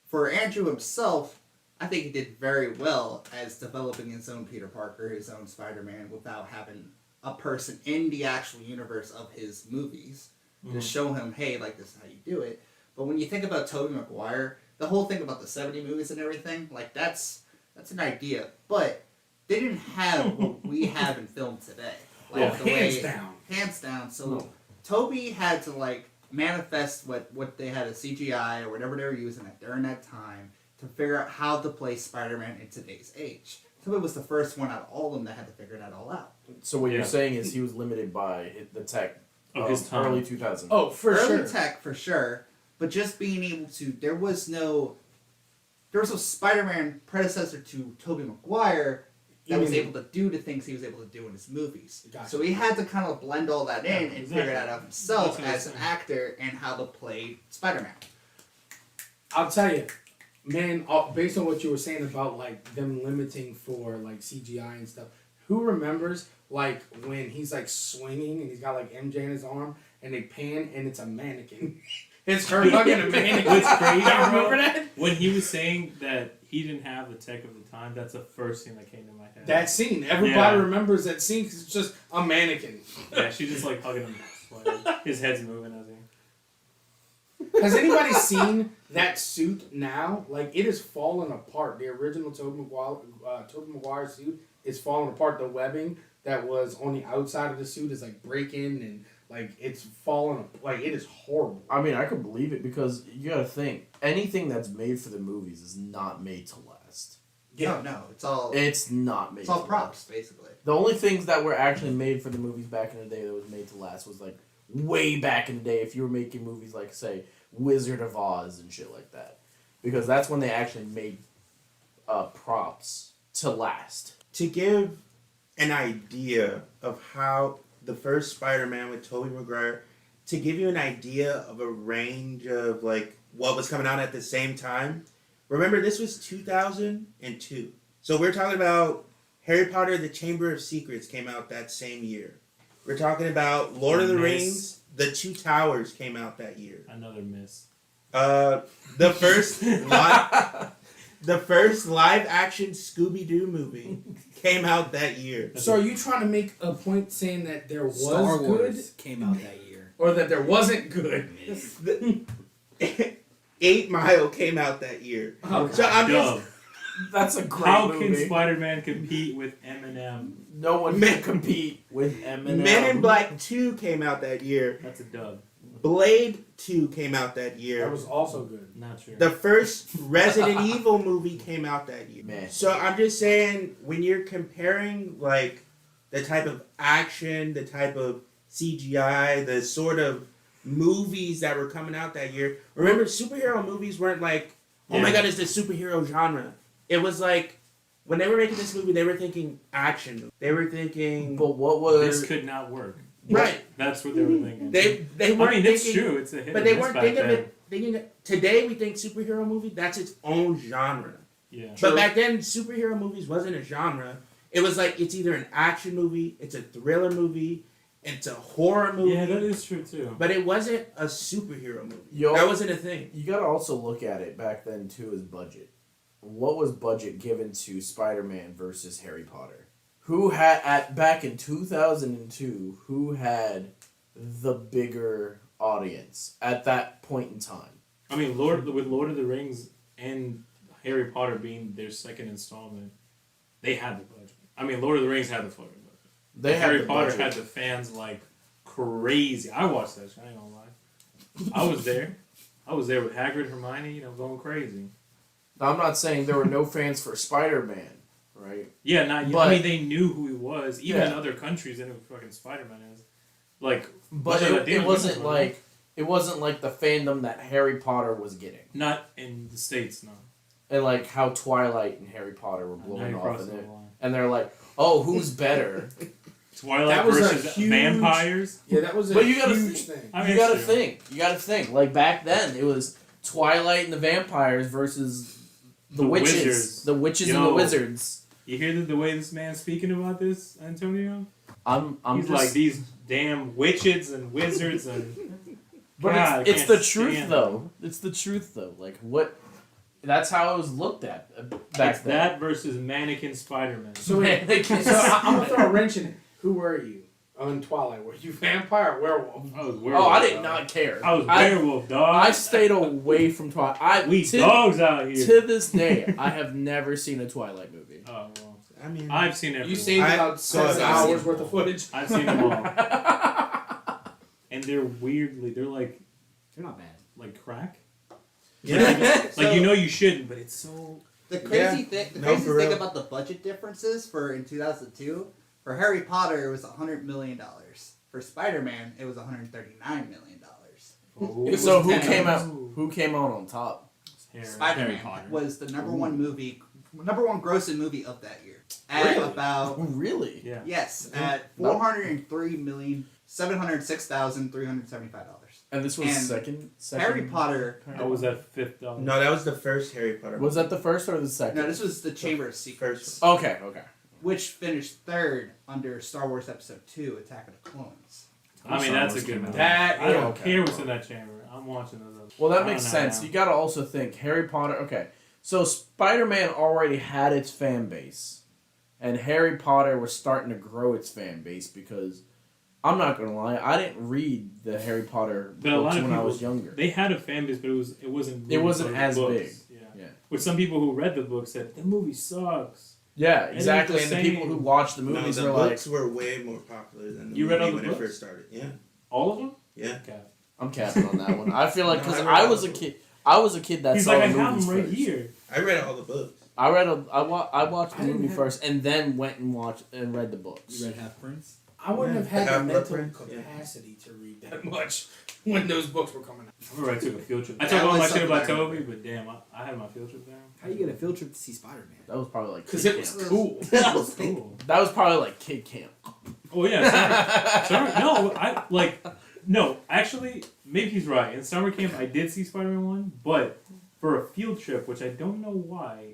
Speaker 5: For Andrew himself, I think he did very well as developing his own Peter Parker, his own Spider-Man, without having a person in the actual universe of his movies to show him, hey, like this is how you do it. But when you think about Tobey Maguire, the whole thing about the 70 movies and everything, like that's an idea. But they didn't have what we have in film today. Like
Speaker 1: Yeah.
Speaker 5: the
Speaker 6: Hands
Speaker 5: way,
Speaker 6: down.
Speaker 5: Hands down. So Toby had to like manifest what they had as CGI or whatever they were using during that time to figure out how to play Spider-Man in today's age. Toby was the first one out of all of them that had to figure that all out.
Speaker 2: So what
Speaker 1: Yeah.
Speaker 2: you're saying is he was limited by the tech
Speaker 1: Of his time.
Speaker 2: early 2000s.
Speaker 6: Oh, for
Speaker 5: Early
Speaker 6: sure.
Speaker 5: tech for sure, but just being able to there was no Spider-Man predecessor to Tobey Maguire that was able to do the things he was able to do in his movies.
Speaker 6: Gotcha.
Speaker 5: So he had to kind of blend all that in
Speaker 1: Yeah,
Speaker 5: and
Speaker 1: exactly.
Speaker 5: figure that out himself
Speaker 1: That's what I'm
Speaker 5: as an
Speaker 1: saying.
Speaker 5: actor and how to play Spider-Man.
Speaker 6: I'll tell you, man. Based on what you were saying about like them limiting for like CGI and stuff, who remembers like when he's like swinging and he's got like MJ in his arm and they pan and it's a mannequin. It's her hugging a mannequin.
Speaker 1: What's crazy,
Speaker 6: Y'all
Speaker 1: bro?
Speaker 6: remember that?
Speaker 1: When he was saying that he didn't have the tech of the time, that's the first thing that came to my head.
Speaker 6: That scene. Everybody
Speaker 1: Yeah.
Speaker 6: remembers that scene because it's just a mannequin.
Speaker 1: Yeah, she just like hugging him. Like, his head's moving as he.
Speaker 6: Has anybody seen that suit now? Like it is falling apart. The original Tobey Maguire suit is falling apart. The webbing that was on the outside of the suit is like breaking and like it's falling. Like it is horrible.
Speaker 2: I mean, I could believe it because you gotta think anything that's made for the movies is not made to last.
Speaker 6: Yeah.
Speaker 5: No, it's all
Speaker 2: It's not made.
Speaker 5: it's all
Speaker 2: to
Speaker 5: props
Speaker 2: last.
Speaker 5: basically.
Speaker 2: The only things that were actually made for the movies back in the day that was made to last was like way back in the day. If you were making movies like say Wizard of Oz and shit like that, because that's when they actually made props to last.
Speaker 4: To give an idea of how the first Spider-Man with Tobey Maguire, to give you an idea of a range of like what was coming out at the same time. Remember, this was 2002. So we're talking about Harry Potter, The Chamber of Secrets came out that same year. We're talking about Lord of the
Speaker 1: Miss.
Speaker 4: Rings, The Two Towers came out that year.
Speaker 1: Another miss.
Speaker 4: The first live action Scooby-Doo movie came out that year.
Speaker 6: So are you trying to make a point saying that there was
Speaker 3: Star
Speaker 6: good
Speaker 3: Wars came out that year.
Speaker 6: or that there wasn't good?
Speaker 4: 8 Mile came out that year.
Speaker 6: Oh,
Speaker 4: So I'm just
Speaker 1: Dub.
Speaker 2: That's a great
Speaker 1: How
Speaker 2: movie.
Speaker 1: can Spider-Man compete with Eminem?
Speaker 2: No one can compete with Eminem.
Speaker 4: Men in Black 2 came out that year.
Speaker 1: That's a dub.
Speaker 4: Blade 2 came out that year.
Speaker 6: that was also good.
Speaker 1: Not sure.
Speaker 4: The first Resident Evil movie came out that year.
Speaker 2: Man.
Speaker 4: So I'm just saying, when you're comparing like the type of action, the type of CGI, the sort of movies that were coming out that year. Remember, superhero movies weren't like, oh my
Speaker 1: Yeah.
Speaker 4: god, it's the superhero genre. It was like, when they were making this movie, they were thinking action. They were thinking,
Speaker 2: But what was
Speaker 1: This could not work.
Speaker 4: right.
Speaker 1: That's what they were thinking.
Speaker 4: They
Speaker 1: I
Speaker 4: weren't
Speaker 1: mean, it's
Speaker 4: thinking,
Speaker 1: true. It's a hit
Speaker 4: but
Speaker 1: and
Speaker 4: they
Speaker 1: miss
Speaker 4: weren't
Speaker 1: back
Speaker 4: thinking of
Speaker 1: then.
Speaker 4: it. Thinking today we think superhero movie, that's its own genre.
Speaker 1: Yeah.
Speaker 4: But back then, superhero movies wasn't a genre. It was like it's either an action movie, it's a thriller movie, It's a horror movie.
Speaker 1: Yeah, that is true too.
Speaker 4: But it wasn't a superhero movie.
Speaker 2: Yo,
Speaker 4: that wasn't a thing.
Speaker 2: You gotta also look at it back then too as budget. What was budget given to Spider-Man versus Harry Potter? Who had back in 2002? Who had the bigger audience at that point in time?
Speaker 1: I mean, Lord of the Rings and Harry Potter being their second installment, they had the budget. I mean, Lord of the Rings had the fucking budget. Harry Potter had the fans like crazy. I watched that shit, I ain't gonna lie. I was there. I was there with Hagrid, Hermione, going crazy.
Speaker 2: Now, I'm not saying there were no fans for Spider-Man, right?
Speaker 1: Yeah,
Speaker 2: But-
Speaker 1: I mean, they knew who he was. Even in other countries, they knew who fucking Spider-Man is. Like,
Speaker 2: But it wasn't like the fandom that Harry Potter was getting.
Speaker 1: Not in the States, no.
Speaker 2: And like how Twilight and Harry Potter were blowing off in it.
Speaker 1: line.
Speaker 2: And they're like, oh, who's better?
Speaker 1: Twilight
Speaker 6: That was a
Speaker 1: versus
Speaker 6: huge-
Speaker 1: vampires.
Speaker 6: Yeah, that was a
Speaker 2: But you gotta
Speaker 6: huge
Speaker 2: think-
Speaker 6: thing.
Speaker 1: I mean,
Speaker 2: You gotta
Speaker 1: it's true.
Speaker 2: think. You gotta think. Like back then, it was Twilight and the vampires versus the witches.
Speaker 1: wizards.
Speaker 2: The witches and
Speaker 1: Yo.
Speaker 2: the wizards.
Speaker 1: You hear the way this man's speaking about this, Antonio?
Speaker 2: I'm
Speaker 1: He's
Speaker 2: just
Speaker 1: like these damn witches and wizards and.
Speaker 2: But
Speaker 1: God, I
Speaker 2: it's
Speaker 1: can't
Speaker 2: the truth
Speaker 1: stand
Speaker 2: though. It's the truth though. Like what? That's how it was looked at back
Speaker 1: It's
Speaker 2: then.
Speaker 1: that versus mannequin Spider-Man.
Speaker 6: So wait,
Speaker 2: Mannequins.
Speaker 6: so I'm gonna throw a wrench in it. Who were you on Twilight? Were you vampire or werewolf?
Speaker 1: I was werewolf.
Speaker 2: Oh, I did
Speaker 1: dog.
Speaker 2: not care.
Speaker 1: I was werewolf, dog.
Speaker 2: I stayed away from Twilight.
Speaker 1: We dogs out here.
Speaker 2: To this day, I have never seen a Twilight movie.
Speaker 1: Oh well.
Speaker 4: I mean,
Speaker 1: I've seen everyone.
Speaker 6: You saved about 7
Speaker 4: I've
Speaker 6: hours
Speaker 4: seen
Speaker 6: worth of footage.
Speaker 1: I've seen them all, and they're they're like
Speaker 3: They're not bad.
Speaker 1: crack.
Speaker 4: yeah.
Speaker 1: Like you shouldn't, but it's so.
Speaker 5: The crazy thing,
Speaker 4: No,
Speaker 5: crazy
Speaker 4: for
Speaker 5: thing
Speaker 4: real.
Speaker 5: about the budget differences for in 2002, for Harry Potter it was $100 million. For Spider-Man it was $139 million.
Speaker 6: It
Speaker 2: So
Speaker 6: was
Speaker 2: who
Speaker 6: 10.
Speaker 2: came out? Who came out on top?
Speaker 1: Harry
Speaker 5: Spider-Man
Speaker 1: Potter.
Speaker 5: was the number one grossing movie of that year. At
Speaker 2: Really?
Speaker 5: about
Speaker 2: Really?
Speaker 1: Yeah.
Speaker 5: yes, at $403,706,375.
Speaker 2: And this was
Speaker 5: And
Speaker 2: second.
Speaker 5: Harry Potter.
Speaker 1: That was that $5.
Speaker 4: No, that was the first Harry Potter.
Speaker 2: Was that the first or the second?
Speaker 5: No, this was the Chamber of Secrets,
Speaker 4: First.
Speaker 2: Okay. Okay.
Speaker 5: which finished third under Star Wars Episode 2: Attack of the Clones.
Speaker 1: I mean, that's a good movie.
Speaker 6: That
Speaker 1: I don't
Speaker 2: okay.
Speaker 1: care what's in that chamber. I'm watching those.
Speaker 2: Well,
Speaker 1: I
Speaker 2: that
Speaker 1: don't
Speaker 2: makes
Speaker 1: know
Speaker 2: sense.
Speaker 1: now.
Speaker 2: You got to also think Harry Potter. Okay, so Spider-Man already had its fan base, and Harry Potter was starting to grow its fan base because I'm not gonna lie, I didn't read the Harry Potter
Speaker 1: But a lot
Speaker 2: books
Speaker 1: of
Speaker 2: when I
Speaker 1: people-
Speaker 2: was younger.
Speaker 1: They had a fan base, but it wasn't.
Speaker 2: It wasn't
Speaker 1: really
Speaker 2: as
Speaker 1: books.
Speaker 2: big.
Speaker 1: Yeah.
Speaker 2: Yeah.
Speaker 1: Which some people who read the book said the movie sucks.
Speaker 2: Yeah,
Speaker 1: And
Speaker 2: exactly.
Speaker 1: they're
Speaker 2: And
Speaker 1: the
Speaker 2: the people
Speaker 1: same-
Speaker 2: who watched the
Speaker 4: No,
Speaker 2: movies
Speaker 4: the
Speaker 2: were like,
Speaker 4: books were way more popular than the
Speaker 1: You read
Speaker 4: movie
Speaker 1: all the
Speaker 4: when
Speaker 1: books?
Speaker 4: it first started. Yeah.
Speaker 1: All of them.
Speaker 4: Yeah.
Speaker 1: Okay.
Speaker 2: I'm capping on that one. I feel like
Speaker 4: No,
Speaker 2: because
Speaker 4: I read
Speaker 2: I
Speaker 4: all
Speaker 2: was
Speaker 4: the
Speaker 2: a
Speaker 4: books.
Speaker 2: kid. I was a kid that
Speaker 1: He's
Speaker 2: saw
Speaker 1: like, I
Speaker 2: the
Speaker 1: have
Speaker 2: movies
Speaker 1: them right
Speaker 2: first.
Speaker 1: here.
Speaker 4: I read all the books.
Speaker 2: I watched the
Speaker 6: I didn't
Speaker 2: movie
Speaker 6: have-
Speaker 2: first and then went and read the books.
Speaker 3: You read Half Prince?
Speaker 6: I wouldn't have had the
Speaker 4: Half-Blood
Speaker 6: mental
Speaker 4: Prince, yeah.
Speaker 6: capacity to read that much when those books were coming out.
Speaker 1: I remember I took a field trip. I
Speaker 5: That
Speaker 1: talk all
Speaker 5: was
Speaker 1: my shit
Speaker 5: something
Speaker 1: about
Speaker 5: I
Speaker 1: Toby,
Speaker 5: remember.
Speaker 1: but damn, I had my field trip there.
Speaker 3: How you get a field trip to see Spider-Man?
Speaker 2: That was probably like
Speaker 6: Because
Speaker 2: kid
Speaker 6: it was
Speaker 2: camp.
Speaker 6: cool.
Speaker 5: That was
Speaker 1: Cool.
Speaker 2: That was probably like kid camp.
Speaker 1: Oh yeah. No, actually, maybe he's right. In summer camp, I did see Spider-Man 1, but for a field trip, which I don't know why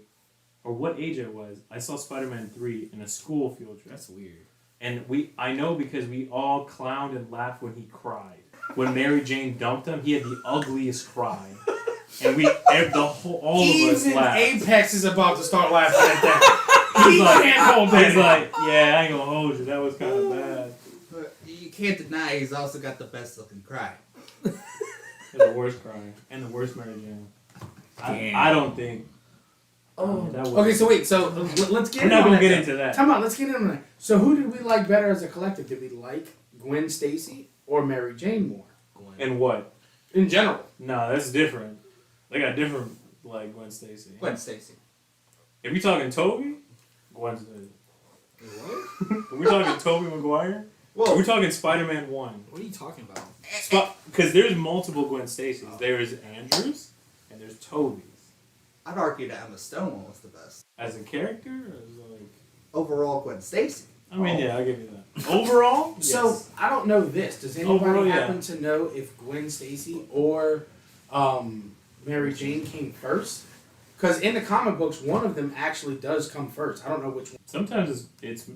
Speaker 1: or what age I was, I saw Spider-Man 3 in a school field trip.
Speaker 3: That's weird.
Speaker 1: And I know because we all clowned and laughed when he cried. When Mary Jane dumped him, he had the ugliest cry. And all of us
Speaker 6: Even
Speaker 1: laughed.
Speaker 6: Apexx is about to start laughing at that.
Speaker 1: He's
Speaker 6: He
Speaker 1: like,
Speaker 6: can't hold that.
Speaker 1: he's like, yeah, I ain't gonna hold you. That was kind of bad.
Speaker 5: But you can't deny he's also got the best looking cry.
Speaker 1: The worst crying. And the worst Mary Jane. I don't think. That was,
Speaker 6: Okay, so wait, so let's get
Speaker 1: we're not
Speaker 6: on
Speaker 1: gonna
Speaker 6: that
Speaker 1: get
Speaker 6: then.
Speaker 1: into that.
Speaker 6: Come on, let's get into that. So who did we like better as a collective? Did we like Gwen Stacy or Mary Jane more?
Speaker 1: And what?
Speaker 6: In general.
Speaker 1: No, that's different. They got different, like Gwen Stacy.
Speaker 5: Gwen Stacy.
Speaker 1: If we talking Toby, Gwen Stacy.
Speaker 3: What?
Speaker 1: If we talking Toby Maguire,
Speaker 5: Whoa.
Speaker 1: we're talking Spider-Man 1.
Speaker 3: What are you talking about?
Speaker 1: Because there's multiple Gwen Stacys. There's Andrews and there's Toby's.
Speaker 5: I'd argue that Emma Stone one was the best.
Speaker 1: As a character, or as like,
Speaker 5: Overall, Gwen Stacy.
Speaker 1: I mean, yeah, I'll give you that. Overall,
Speaker 6: So
Speaker 1: yes.
Speaker 6: I don't know this. Does anybody
Speaker 1: Overall, yeah.
Speaker 6: happen to know if Gwen Stacy or Mary Jane came first? Because in the comic books, one of them actually does come first. I don't know which one.
Speaker 1: Sometimes it's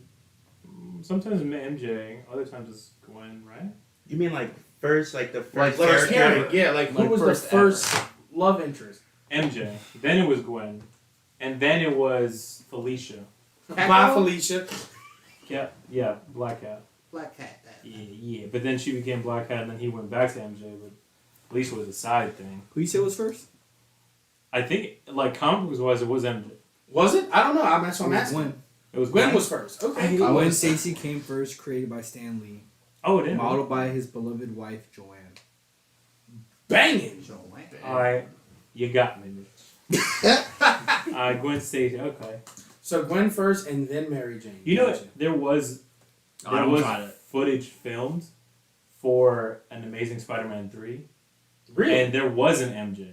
Speaker 1: sometimes MJ, other times it's Gwen, right?
Speaker 4: You mean like first, like the
Speaker 2: Like
Speaker 4: first
Speaker 6: First
Speaker 4: character?
Speaker 6: character, yeah, like who
Speaker 2: Like
Speaker 6: was the
Speaker 2: first
Speaker 6: first love interest?
Speaker 1: MJ. Then it was Gwen, and then it was Felicia.
Speaker 6: Bye, Felicia.
Speaker 1: Yeah, Black Cat.
Speaker 5: Black Cat.
Speaker 1: Yeah. But then she became Black Cat, and then he went back to MJ. But Felicia was a side thing.
Speaker 3: Who you said was first?
Speaker 1: I think, like comic books wise, it was MJ.
Speaker 6: Was it? I don't know. That's what I'm asking.
Speaker 3: Gwen.
Speaker 1: It was
Speaker 6: Gwen was first. Okay.
Speaker 3: Gwen Stacy came first, created by Stan Lee.
Speaker 1: Oh, it is.
Speaker 3: Modeled by his beloved wife, Joanne.
Speaker 6: Banging.
Speaker 5: Joanne.
Speaker 1: All right, you got me. Gwen Stacy. Okay.
Speaker 6: So Gwen first, and then Mary Jane.
Speaker 1: You know,
Speaker 6: Gotcha.
Speaker 1: there was footage filmed for an Amazing Spider-Man 3.
Speaker 6: Really?
Speaker 1: And there was an MJ.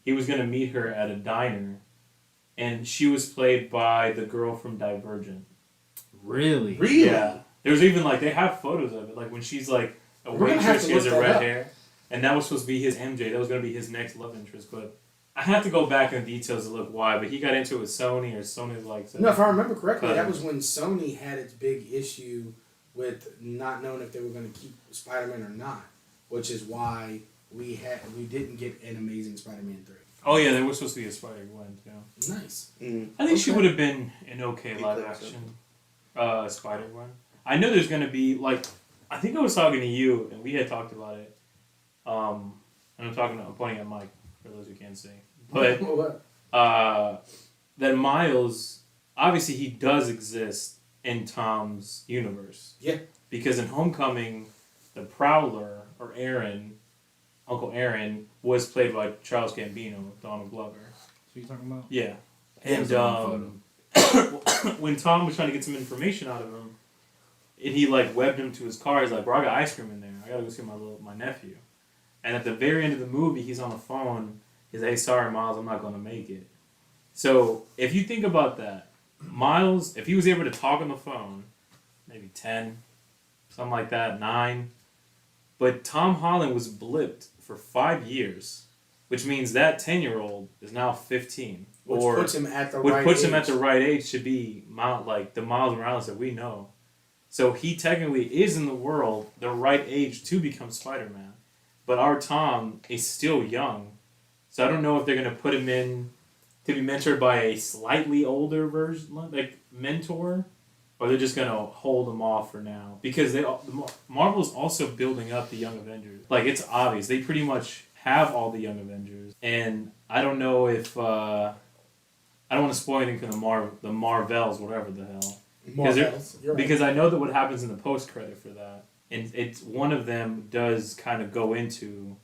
Speaker 1: He was going to meet her at a diner, and she was played by the girl from Divergent.
Speaker 3: Really?
Speaker 6: Really?
Speaker 1: Yeah. There's even, like, they have photos of it. Like, when she's, like, a
Speaker 6: We're gonna have
Speaker 1: waitress,
Speaker 6: to
Speaker 1: she has
Speaker 6: look
Speaker 1: her
Speaker 6: that
Speaker 1: red
Speaker 6: up.
Speaker 1: hair. And that was supposed to be his MJ. That was going to be his next love interest. But I have to go back in the details to look why. But he got into it with Sony, or Sony's like...
Speaker 6: No, if I remember correctly, that was when Sony had its big issue with not knowing if they were going to keep Spider-Man or not, which is why we didn't get an Amazing Spider-Man 3.
Speaker 1: Oh, yeah, there was supposed to be a Spider-Gwen, too.
Speaker 6: Nice.
Speaker 1: I think she
Speaker 6: Okay.
Speaker 1: would have been an okay
Speaker 4: You
Speaker 1: live
Speaker 4: think so?
Speaker 1: action Spider-Gwen. I know there's going to be, like... I think I was talking to you, and we had talked about it. And I'm pointing at Mike, for those who can't see. But...
Speaker 6: What?
Speaker 1: that Miles, obviously he does exist in Tom's universe.
Speaker 6: Yeah.
Speaker 1: Because in Homecoming, the Prowler, or Uncle Aaron, was played by Charles Gambino, Donald Glover.
Speaker 3: What you talking about?
Speaker 1: Yeah.
Speaker 3: That's
Speaker 1: And when Tom was trying to get some information out of him, and he like webbed him to his car, he's like, bro, I got ice cream in there. I gotta go see my nephew. And at the very end of the movie, he's on the phone. He's like, hey, sorry, Miles, I'm not gonna make it. So if you think about that, Miles, if he was able to talk on the phone, maybe 10, something like that, 9. But Tom Holland was blipped for 5 years, which means that 10-year-old is now 15.
Speaker 6: Which
Speaker 1: or
Speaker 6: puts him at the
Speaker 1: which
Speaker 6: right
Speaker 1: puts
Speaker 6: age.
Speaker 1: him at the right age to be like the Miles Morales that we know. So he technically is in the world the right age to become Spider-Man. But our Tom is still young. So I don't know if they're going to put him in to be mentored by a slightly older version, like mentor, or they're just going to hold him off for now. Because Marvel's also building up the Young Avengers. Like, it's obvious. They pretty much have all the Young Avengers. And I don't know if... I don't want to spoil anything from the Marvels, whatever the hell.
Speaker 6: Marvels. You're right.
Speaker 1: Because I know that what happens in the post-credit for that. And it's one of them does kind of go into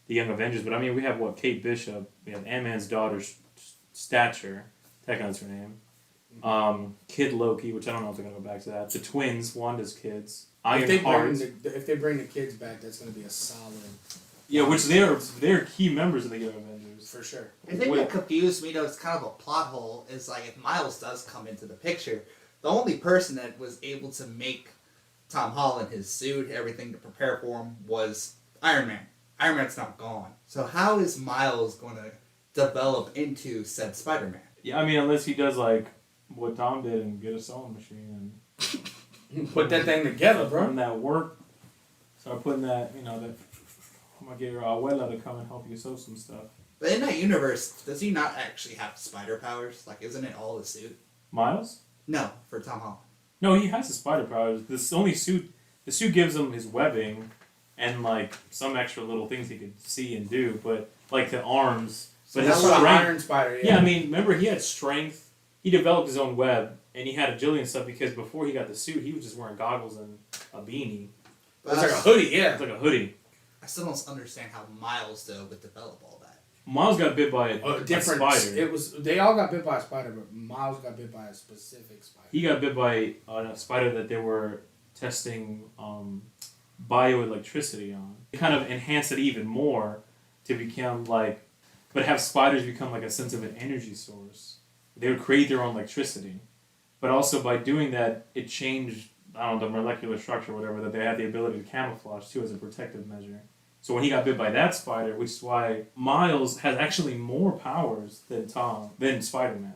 Speaker 1: the Young Avengers. But I mean, we have, Kate Bishop. We have Ant-Man's daughter's Stature. Technically that's her name. Kid Loki, which I don't know if they're going to go back to that. The twins, Wanda's kids.
Speaker 6: If they bring the kids back, that's going to be a solid...
Speaker 1: Yeah, which they're key members of the Young Avengers.
Speaker 6: For sure.
Speaker 5: The thing that confused me, though, it's kind of a plot hole, is like if Miles does come into the picture, the only person that was able to make Tom Holland his suit, everything to prepare for him, was Iron Man. Iron Man's not gone. So how is Miles going to develop into said Spider-Man?
Speaker 1: Yeah, I mean, unless he does like what Tom did and get a sewing machine and
Speaker 6: Put that thing together, bro.
Speaker 1: from that work, start putting that, that I'm gonna get your abuela to come and help you sew some stuff.
Speaker 5: But in that universe, does he not actually have spider powers? Like, isn't it all the suit?
Speaker 1: Miles?
Speaker 5: No, for Tom Holland.
Speaker 1: No, he has the spider powers. The suit gives him his webbing and like some extra little things he could see and do, but like the arms. But
Speaker 6: That's
Speaker 1: his
Speaker 6: what
Speaker 1: strength.
Speaker 6: Iron Spider.
Speaker 1: Yeah, I mean, remember he had strength. He developed his own web, and he had agility and stuff because before he got the suit, he was just wearing goggles and a beanie.
Speaker 5: But
Speaker 6: It's like a hoodie, yeah.
Speaker 1: It's like a hoodie.
Speaker 5: I still don't understand how Miles, though, would develop all that.
Speaker 1: Miles got bit by a
Speaker 6: Different
Speaker 1: spider.
Speaker 6: They all got bit by a spider, but Miles got bit by a specific spider.
Speaker 1: He got bit by a spider that they were testing bioelectricity on. They kind of enhanced it even more to become like, but have spiders become like a sense of an energy source. They would create their own electricity. But also by doing that, it changed, I don't know, the molecular structure or whatever, that they had the ability to camouflage too as a protective measure. So when he got bit by that spider, which is why Miles has actually more powers than Spider-Man.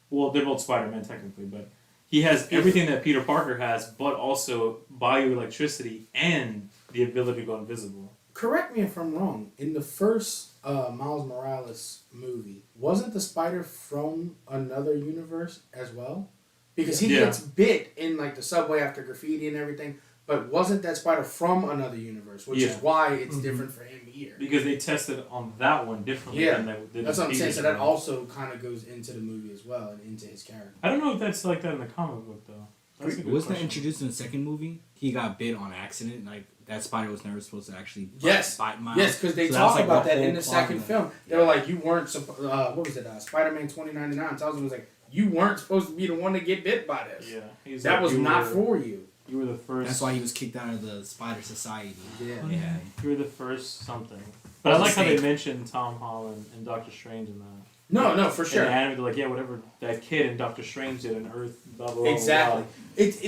Speaker 1: Well, they're both Spider-Man technically, but He has everything that Peter Parker has, but also bioelectricity and the ability to go invisible.
Speaker 6: Correct me if I'm wrong. In the first Miles Morales movie, wasn't the spider from another universe as well? Because he gets bit in like the subway after graffiti and everything, but wasn't that spider from another universe? Which is why it's different for him here.
Speaker 1: Because they tested on that one differently than they did.
Speaker 6: That's what I'm saying. So that also kind of goes into the movie as well and into his character.
Speaker 1: I don't know if that's like that in the comic book though.
Speaker 3: Wasn't that introduced in the second movie? He got bit on accident. Like that spider was never supposed to actually bite Miles.
Speaker 6: Yes, because they talk about that in the second film. They were like, you weren't supposed. What was it? Spider-Man 2099 tells him was like, you weren't supposed to be the one to get bit by this.
Speaker 1: Yeah,
Speaker 6: that was not for you.
Speaker 1: You were the first.
Speaker 3: That's why he was kicked out of the Spider Society.
Speaker 6: Yeah.
Speaker 1: You were the first something. But I like how they mentioned Tom Holland and Doctor Strange in that.
Speaker 6: No, for sure.
Speaker 1: And they're like, yeah, whatever that kid and Doctor Strange did in Earth, blah, blah, blah.
Speaker 6: Exactly.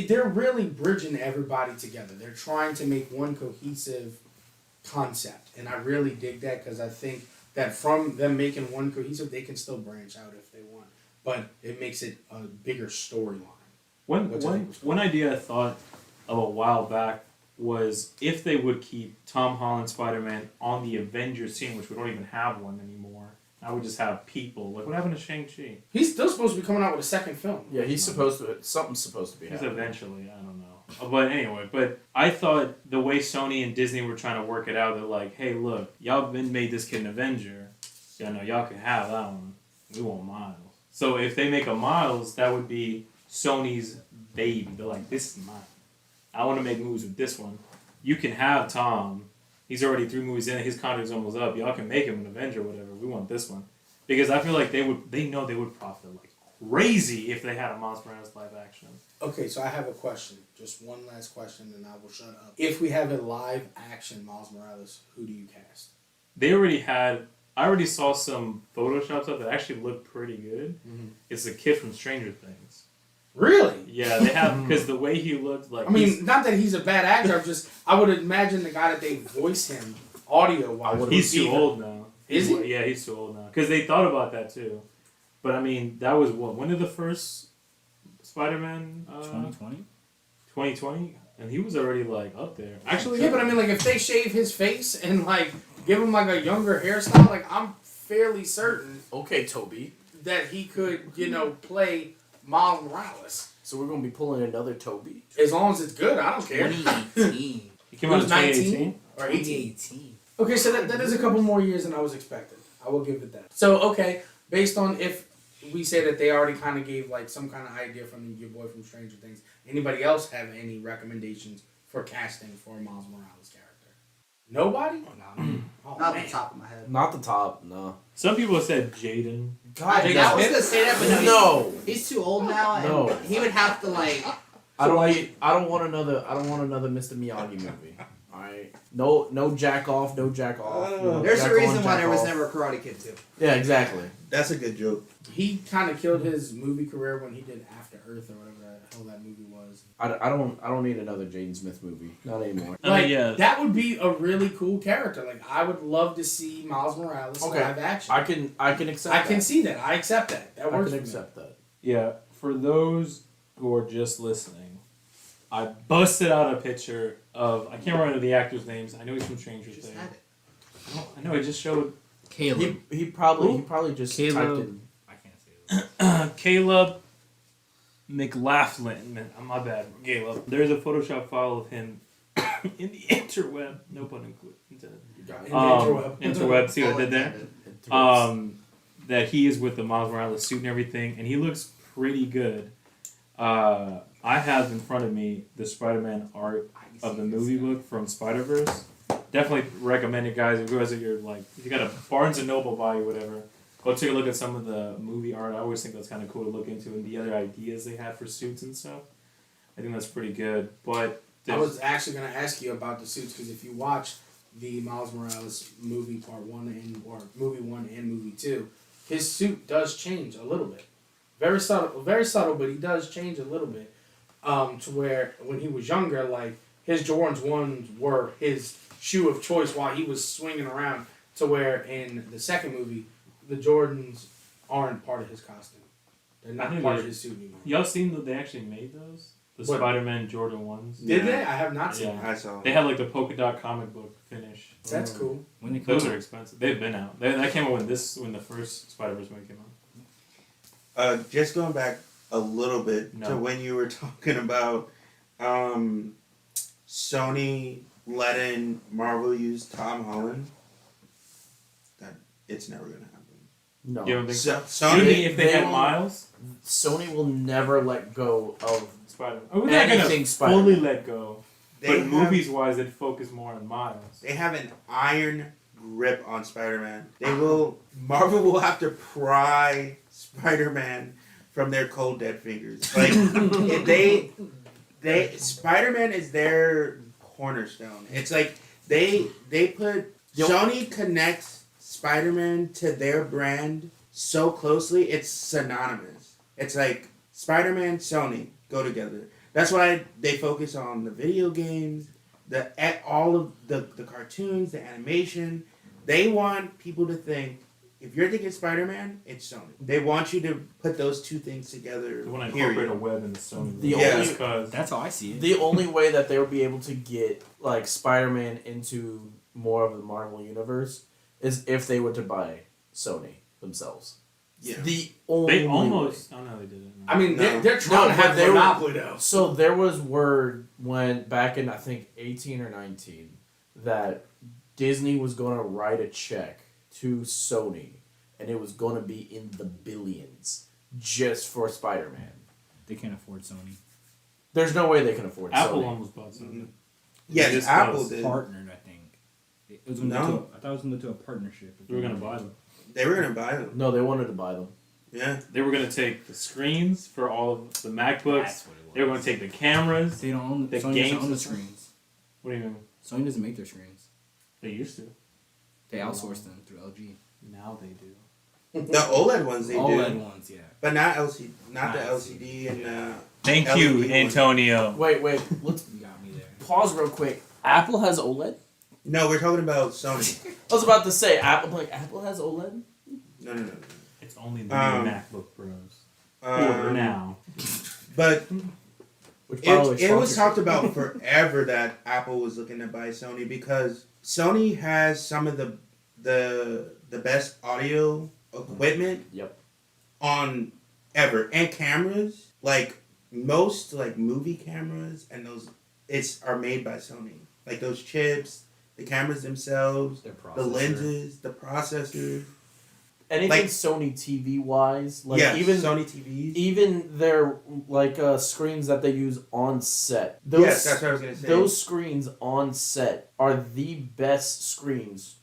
Speaker 6: They're really bridging everybody together. They're trying to make one cohesive concept. And I really dig that because I think that from them making one cohesive, they can still branch out if they want. But it makes it a bigger storyline.
Speaker 1: One idea I thought of a while back was if they would keep Tom Holland Spider-Man on the Avengers scene, which we don't even have one anymore. I would just have people. Like, what happened to Shang-Chi?
Speaker 6: He's still supposed to be coming out with a second film.
Speaker 2: Yeah, he's supposed to. Something's supposed to be
Speaker 1: He's
Speaker 2: happening.
Speaker 1: eventually. I don't know. But anyway, I thought the way Sony and Disney were trying to work it out, they're like, hey, look, y'all been made this kid an Avenger. Yeah, no, y'all can have that one. We want Miles. So if they make a Miles, that would be Sony's baby. They're like, this is mine. I want to make movies with this one. You can have Tom. He's already 3 movies in. His contract's almost up. Y'all can make him an Avenger or whatever. We want this one. Because I feel like they know they would profit like crazy if they had a Miles Morales live action.
Speaker 6: Okay, so I have a question. Just one last question, and I will shut up. If we have a live action Miles Morales, who do you cast?
Speaker 1: I already saw some Photoshop stuff that actually looked pretty good. Mm-hmm. It's the kid from Stranger Things.
Speaker 6: Really?
Speaker 1: Yeah, they have, because the way he looked like...
Speaker 6: I mean, not that he's a bad actor, I would imagine the guy that they voice him audio-wise.
Speaker 1: He's too old now.
Speaker 6: Is he?
Speaker 1: Yeah, he's too old now. Because they thought about that too. But I mean, that was what? When did the first Spider-Man...
Speaker 3: 2020?
Speaker 1: 2020? And he was already like up there.
Speaker 6: Actually, yeah, but I mean, like, if they shave his face and like give him like a younger hairstyle, like, I'm fairly certain...
Speaker 2: Okay, Toby.
Speaker 6: ...that he could, play Miles Morales.
Speaker 2: So we're going to be pulling another Toby?
Speaker 6: As long as it's good, I don't care.
Speaker 3: 2018.
Speaker 1: He came out in 2018?
Speaker 6: Or 18. Okay, so that is a couple more years than I was expecting. I will give it that. So, okay, based on if we say that they already kind of gave like some kind of idea from your boy from Stranger Things, anybody else have any recommendations for casting for a Miles Morales character? Nobody?
Speaker 5: Oh, not the top of my head.
Speaker 2: Not the top, no.
Speaker 1: Some people said Jaden.
Speaker 5: God, I was gonna say that, but
Speaker 2: no.
Speaker 5: He's too old now, and
Speaker 2: No.
Speaker 5: he would have to like.
Speaker 2: I don't want another Mr. Miyagi movie. Alright. No jack off, no jack off.
Speaker 5: There's
Speaker 2: jack
Speaker 5: a reason
Speaker 2: on,
Speaker 5: why
Speaker 2: jack
Speaker 5: there was
Speaker 2: off.
Speaker 5: never a Karate Kid 2.
Speaker 2: Yeah, exactly.
Speaker 4: That's a good joke.
Speaker 6: He kind of killed his movie career when he did After Earth or whatever the hell that movie was.
Speaker 2: I don't need another Jaden Smith movie. Not anymore.
Speaker 6: Like,
Speaker 1: yeah.
Speaker 6: that would be a really cool character. Like, I would love to see Miles Morales live action.
Speaker 2: I can accept that.
Speaker 6: I can see that. I accept that. That works
Speaker 2: I can
Speaker 6: for me.
Speaker 2: accept that.
Speaker 1: Yeah, for those who are just listening, I busted out a picture of, I can't remember the actors' names. I know he's from Stranger Things.
Speaker 5: Just had it.
Speaker 1: I know, it just showed
Speaker 3: Caleb.
Speaker 2: He probably just typed in.
Speaker 3: I can't say it.
Speaker 1: Caleb McLaughlin. My bad, Caleb. There's a Photoshop file of him in the interweb. No pun intended. Interweb. See what I did there? That he is with the Miles Morales suit and everything, and he looks pretty good. I have in front of me the Spider-Man art of the movie book from Spider-Verse. Definitely recommend it, guys. If you guys are if you got a Barnes & Noble buy or whatever, go take a look at some of the movie art. I always think that's kind of cool to look into, and the other ideas they had for suits and stuff. I think that's pretty good. But
Speaker 6: I was actually going to ask you about the suits, because if you watch the Miles Morales movie part 1 or movie 1 and movie 2, his suit does change a little bit. Very subtle, but he does change a little bit. To where when he was younger, like, his Jordans 1s were his shoe of choice while he was swinging around, to where in the second movie, the Jordans aren't part of his costume. They're
Speaker 1: I
Speaker 6: not
Speaker 1: think
Speaker 6: part
Speaker 1: they-
Speaker 6: of his suit anymore.
Speaker 1: Y'all seen that they actually made those? The
Speaker 2: What?
Speaker 1: Spider-Man Jordan ones.
Speaker 4: Yeah.
Speaker 6: Did they? I have not seen
Speaker 1: Yeah.
Speaker 6: that.
Speaker 4: I saw.
Speaker 1: They had like the polka dot comic book finish.
Speaker 6: That's cool.
Speaker 3: When they come
Speaker 1: Those
Speaker 3: out.
Speaker 1: are expensive. They've been out. That came out when the first Spider-Verse movie came out.
Speaker 4: Just going back a little bit to
Speaker 1: No.
Speaker 4: when you were talking about Sony letting Marvel use Tom Holland. That it's never gonna happen.
Speaker 2: No.
Speaker 1: You don't think so?
Speaker 4: Sony,
Speaker 1: You think if they had
Speaker 2: will-
Speaker 1: Miles,
Speaker 2: Sony will never let go of
Speaker 1: Spider-Man? Oh, we're not gonna
Speaker 2: anything Spider-Man.
Speaker 1: fully let go.
Speaker 4: they
Speaker 1: But
Speaker 4: have,
Speaker 1: movies-wise, they'd focus more on Miles.
Speaker 4: they have an iron grip on Spider-Man. Marvel will have to pry Spider-Man from their cold dead fingers. Like if they Spider-Man is their cornerstone. It's like they put Sony connects Spider-Man to their brand so closely, it's synonymous. It's like Spider-Man, Sony go together. That's why they focus on the video games, all of the cartoons, the animation. They want people to think, if you're thinking Spider-Man, it's Sony. They want you to put those two things together.
Speaker 1: They want to
Speaker 4: period.
Speaker 1: incorporate a web into Sony.
Speaker 2: The
Speaker 4: Yeah.
Speaker 2: only-
Speaker 1: because
Speaker 3: That's how I see it.
Speaker 2: The only way that they would be able to get like Spider-Man into more of the Marvel universe is if they were to buy Sony themselves.
Speaker 4: Yeah.
Speaker 2: The only
Speaker 1: they almost.
Speaker 2: way.
Speaker 1: Oh no, they didn't.
Speaker 6: I mean,
Speaker 4: No.
Speaker 6: they're trying to
Speaker 2: but
Speaker 6: have
Speaker 2: they
Speaker 6: a
Speaker 2: were-
Speaker 6: monopoly though.
Speaker 2: So there was word when back in I think 18 or 19 that Disney was going to write a check to Sony and it was going to be in the billions just for Spider-Man.
Speaker 3: They can't afford Sony.
Speaker 2: There's no way they can afford
Speaker 1: Apple
Speaker 2: Sony.
Speaker 1: almost bought Sony.
Speaker 4: Yes,
Speaker 1: This
Speaker 4: Apple
Speaker 1: was
Speaker 4: did.
Speaker 3: Partnered, I think. It was gonna
Speaker 4: No.
Speaker 3: go to I thought it was going to do a partnership.
Speaker 1: They were gonna buy them.
Speaker 4: They were gonna buy them.
Speaker 2: No, they wanted to buy them.
Speaker 4: Yeah.
Speaker 1: They were gonna take the screens for all of the MacBooks.
Speaker 3: That's what it was.
Speaker 1: They were gonna take the cameras.
Speaker 3: They don't own
Speaker 1: the
Speaker 3: Sony
Speaker 1: game
Speaker 3: doesn't own the
Speaker 1: system.
Speaker 3: screens.
Speaker 1: What do you mean?
Speaker 3: Sony doesn't make their screens.
Speaker 1: They used to.
Speaker 3: They outsource them through LG.
Speaker 1: Now they do.
Speaker 4: The OLED ones they
Speaker 3: OLED
Speaker 4: do,
Speaker 3: ones, yeah.
Speaker 4: but not LCD, not the
Speaker 3: Not
Speaker 4: LCD and.
Speaker 1: Thank
Speaker 4: LED
Speaker 1: you,
Speaker 4: one.
Speaker 1: Antonio.
Speaker 2: Wait, let's
Speaker 3: You got me there.
Speaker 2: pause real quick. Apple has OLED?
Speaker 4: No, we're talking about Sony.
Speaker 2: I was about to say Apple Apple has OLED?
Speaker 4: No.
Speaker 1: It's only the
Speaker 4: Um,
Speaker 1: new MacBook Pros. Order now.
Speaker 4: But
Speaker 2: Which by the way,
Speaker 4: it was
Speaker 2: sponsorship.
Speaker 4: talked about forever that Apple was looking to buy Sony because Sony has some of the best audio equipment.
Speaker 2: Yep.
Speaker 4: On ever and cameras like most like movie cameras and those are made by Sony. Like those chips, the cameras themselves,
Speaker 3: Their
Speaker 4: the
Speaker 3: processor.
Speaker 4: lenses, the processors.
Speaker 2: Anything
Speaker 4: like-
Speaker 2: Sony TV wise, like
Speaker 4: Yeah,
Speaker 2: even
Speaker 4: Sony TVs.
Speaker 2: even their like screens that they use on set. Those
Speaker 4: Yes, that's what I was gonna say.
Speaker 2: those screens on set are the best screens,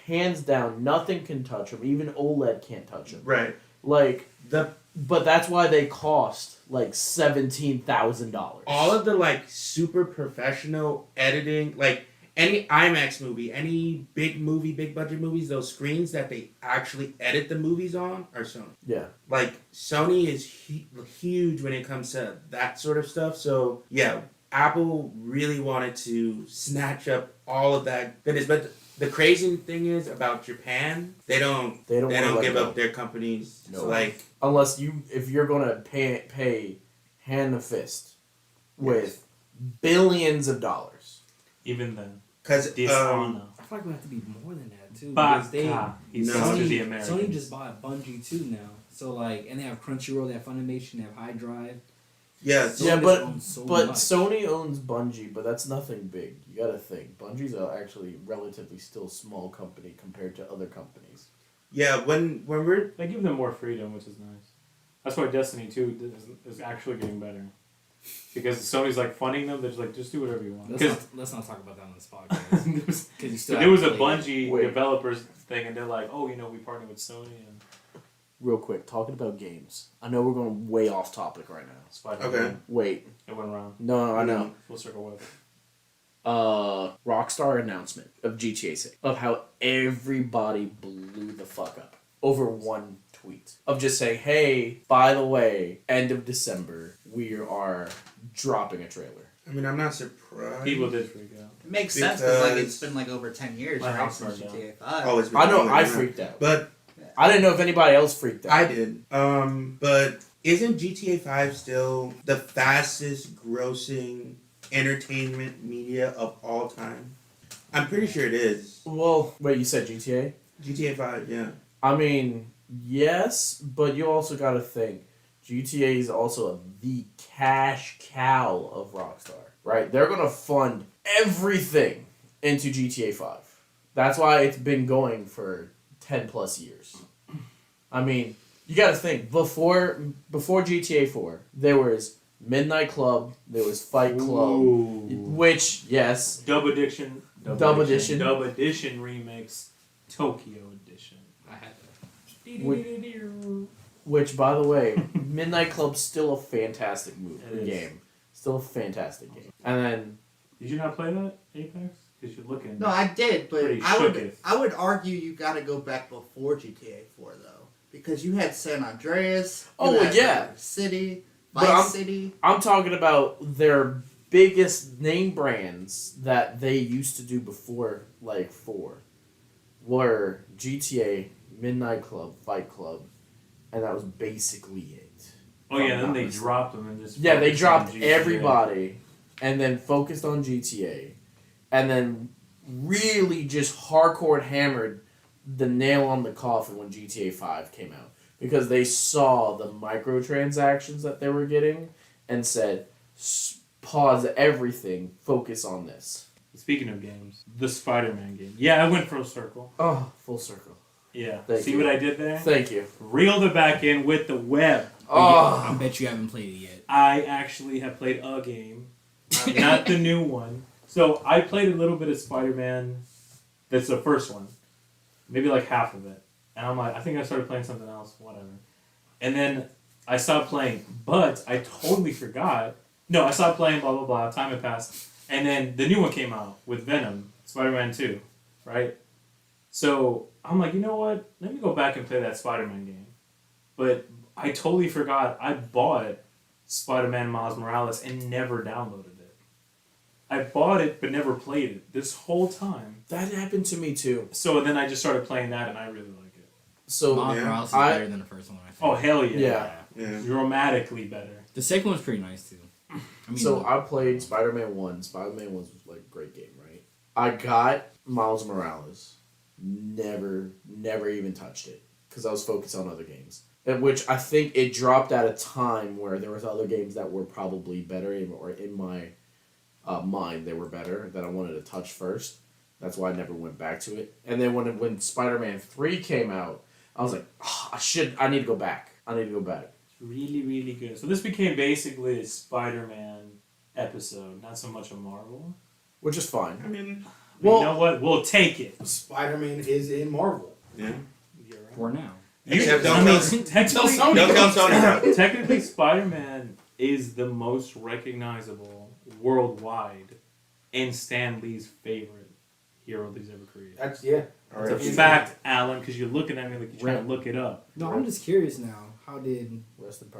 Speaker 2: hands down. Nothing can touch them. Even OLED can't touch them.
Speaker 4: right.
Speaker 2: Like,
Speaker 4: The
Speaker 2: but that's why they cost like $17,000.
Speaker 4: all of the like super professional editing, like any IMAX movie, any big movie, big budget movies, those screens that they actually edit the movies on are Sony.
Speaker 2: Yeah.
Speaker 4: Like Sony is huge when it comes to that sort of stuff. So yeah, Apple really wanted to snatch up all of that goodness. But the crazy thing is about Japan, they don't
Speaker 2: They don't wanna let
Speaker 4: give
Speaker 2: go.
Speaker 4: up their companies.
Speaker 2: No.
Speaker 4: So like
Speaker 2: Unless if you're gonna pay hand to fist with billions of dollars.
Speaker 1: Even then.
Speaker 4: because
Speaker 1: Dishonor.
Speaker 3: I feel like we have to be more than that too.
Speaker 1: Baka.
Speaker 3: Because they
Speaker 1: He
Speaker 4: No.
Speaker 1: says to
Speaker 3: Sony,
Speaker 1: the Americans.
Speaker 3: Sony just bought Bungie too now. So like, and they have Crunchyroll, they have Funimation, they have High Drive.
Speaker 4: yeah,
Speaker 3: Sony
Speaker 2: Yeah,
Speaker 3: just
Speaker 2: but-
Speaker 3: owns so
Speaker 2: But
Speaker 3: much.
Speaker 2: Sony owns Bungie, but that's nothing big. You gotta think. Bungie's actually relatively still small company compared to other companies.
Speaker 4: yeah. When we're
Speaker 1: They give them more freedom, which is nice. That's why Destiny 2 is actually getting better. Because Sony's like funding them, they're just like, just do whatever you want.
Speaker 3: Let's not talk about that on this podcast.
Speaker 1: there was,
Speaker 3: Because you still
Speaker 1: there was a
Speaker 3: have to play it.
Speaker 1: Bungie
Speaker 2: Wait.
Speaker 1: developers thing, and they're like, oh, we partner with Sony and
Speaker 2: Real quick, talking about games. I know we're going way off topic right now.
Speaker 1: Spider-Man.
Speaker 4: Okay.
Speaker 2: Wait.
Speaker 1: It went around.
Speaker 2: No, I know.
Speaker 1: Full circle web.
Speaker 2: Rockstar announcement of GTA 6 of how everybody blew the fuck up over one tweet of just saying, hey, by the way, end of December, we are dropping a trailer.
Speaker 4: I mean, I'm not surprised.
Speaker 1: People did freak out.
Speaker 5: It makes sense because like
Speaker 4: Because-
Speaker 5: it's been like over 10 years
Speaker 1: My
Speaker 5: right,
Speaker 1: house
Speaker 5: since
Speaker 1: burned
Speaker 5: GTA 5.
Speaker 4: Oh, it's been
Speaker 2: I know
Speaker 4: going
Speaker 2: I
Speaker 4: on.
Speaker 2: freaked out.
Speaker 4: But
Speaker 2: I didn't know if anybody else freaked out.
Speaker 4: I did. But Isn't GTA 5 still the fastest grossing entertainment media of all time? I'm pretty sure it is.
Speaker 2: Well, wait, you said GTA?
Speaker 4: GTA 5, yeah.
Speaker 2: I mean, yes, but you also got to think GTA is also the cash cow of Rockstar, right? They're going to fund everything into GTA 5. That's why it's been going for 10 plus years. I mean, you got to think, before GTA 4, there was Midnight Club, there was Fight Club, which, yes.
Speaker 1: Dub Edition remix, Tokyo Edition.
Speaker 3: I had that.
Speaker 2: Which, by the way, Midnight Club's still a fantastic
Speaker 1: It
Speaker 2: game. Still a fantastic game. And then...
Speaker 1: Did you not play that, Apex? Because you're looking...
Speaker 5: No, I did, but
Speaker 1: Pretty
Speaker 5: I would argue you got to go back before GTA 4 though, because you had San Andreas.
Speaker 2: Oh,
Speaker 5: you had
Speaker 2: yeah.
Speaker 5: City,
Speaker 2: But
Speaker 5: Vice City.
Speaker 2: I'm talking about their biggest name brands that they used to do before, like, 4, were GTA, Midnight Club, Fight Club, and that was basically it.
Speaker 1: Oh yeah, then they dropped them and just...
Speaker 2: Yeah, they
Speaker 1: focused on
Speaker 2: dropped
Speaker 1: GTA.
Speaker 2: everybody, and then focused on GTA, and then really just hardcore hammered the nail on the coffin when GTA 5 came out. Because they saw the microtransactions that they were getting and said, pause everything, focus on this.
Speaker 1: Speaking of games, the Spider-Man game. Yeah, I went full circle.
Speaker 2: Oh, full circle.
Speaker 1: Yeah.
Speaker 2: Thank
Speaker 1: See
Speaker 2: you.
Speaker 1: what I did there?
Speaker 2: Thank you.
Speaker 1: Reeled it back in with the web.
Speaker 2: Oh,
Speaker 3: I bet you haven't played it yet.
Speaker 1: I actually have played a game, not the new one. So I played a little bit of Spider-Man. That's the first one. Maybe like half of it. And I'm like, I think I started playing something else, whatever. And then I stopped playing, but I totally forgot. No, I stopped playing, blah, blah, blah. Time had passed. And then the new one came out with Venom, Spider-Man 2, right? So I'm like, you know what? Let me go back and play that Spider-Man game. But I totally forgot I bought Spider-Man Miles Morales and never downloaded it. I bought it but never played it this whole time.
Speaker 2: that happened to me too.
Speaker 1: So then I just started playing that and I really like it.
Speaker 2: So
Speaker 3: Miles
Speaker 4: yeah.
Speaker 3: Morales is
Speaker 2: I-
Speaker 3: better than the first one, I think.
Speaker 1: Oh, hell yeah.
Speaker 2: Yeah.
Speaker 1: Dramatically better.
Speaker 3: The second one's pretty nice, too. I mean,
Speaker 2: So I played Spider-Man 1. Spider-Man 1 was like a great game, right? I got Miles Morales. Never even touched it. Because I was focused on other games. And which I think it dropped at a time where there was other games that were probably better, or in my mind they were better, that I wanted to touch first. That's why I never went back to it. And then when Spider-Man 3 came out, I was like, I need to go back.
Speaker 1: It's really, really good. So this became basically a Spider-Man episode, not so much a Marvel.
Speaker 2: Which is fine.
Speaker 4: I mean,
Speaker 2: Well-
Speaker 1: you know what? We'll take it.
Speaker 6: Spider-Man is in Marvel.
Speaker 4: yeah.
Speaker 1: You're right.
Speaker 3: for now.
Speaker 4: Except
Speaker 1: I
Speaker 4: don't
Speaker 1: mean,
Speaker 4: tell
Speaker 1: technically,
Speaker 4: Don't tell Sony that.
Speaker 1: technically, Spider-Man is the most recognizable worldwide and Stan Lee's favorite hero that he's ever created.
Speaker 6: That's yeah.
Speaker 1: It's a
Speaker 4: Alright.
Speaker 1: fact, Alan, because you're looking at me like you're trying to look it up.
Speaker 3: No, I'm just curious now. How did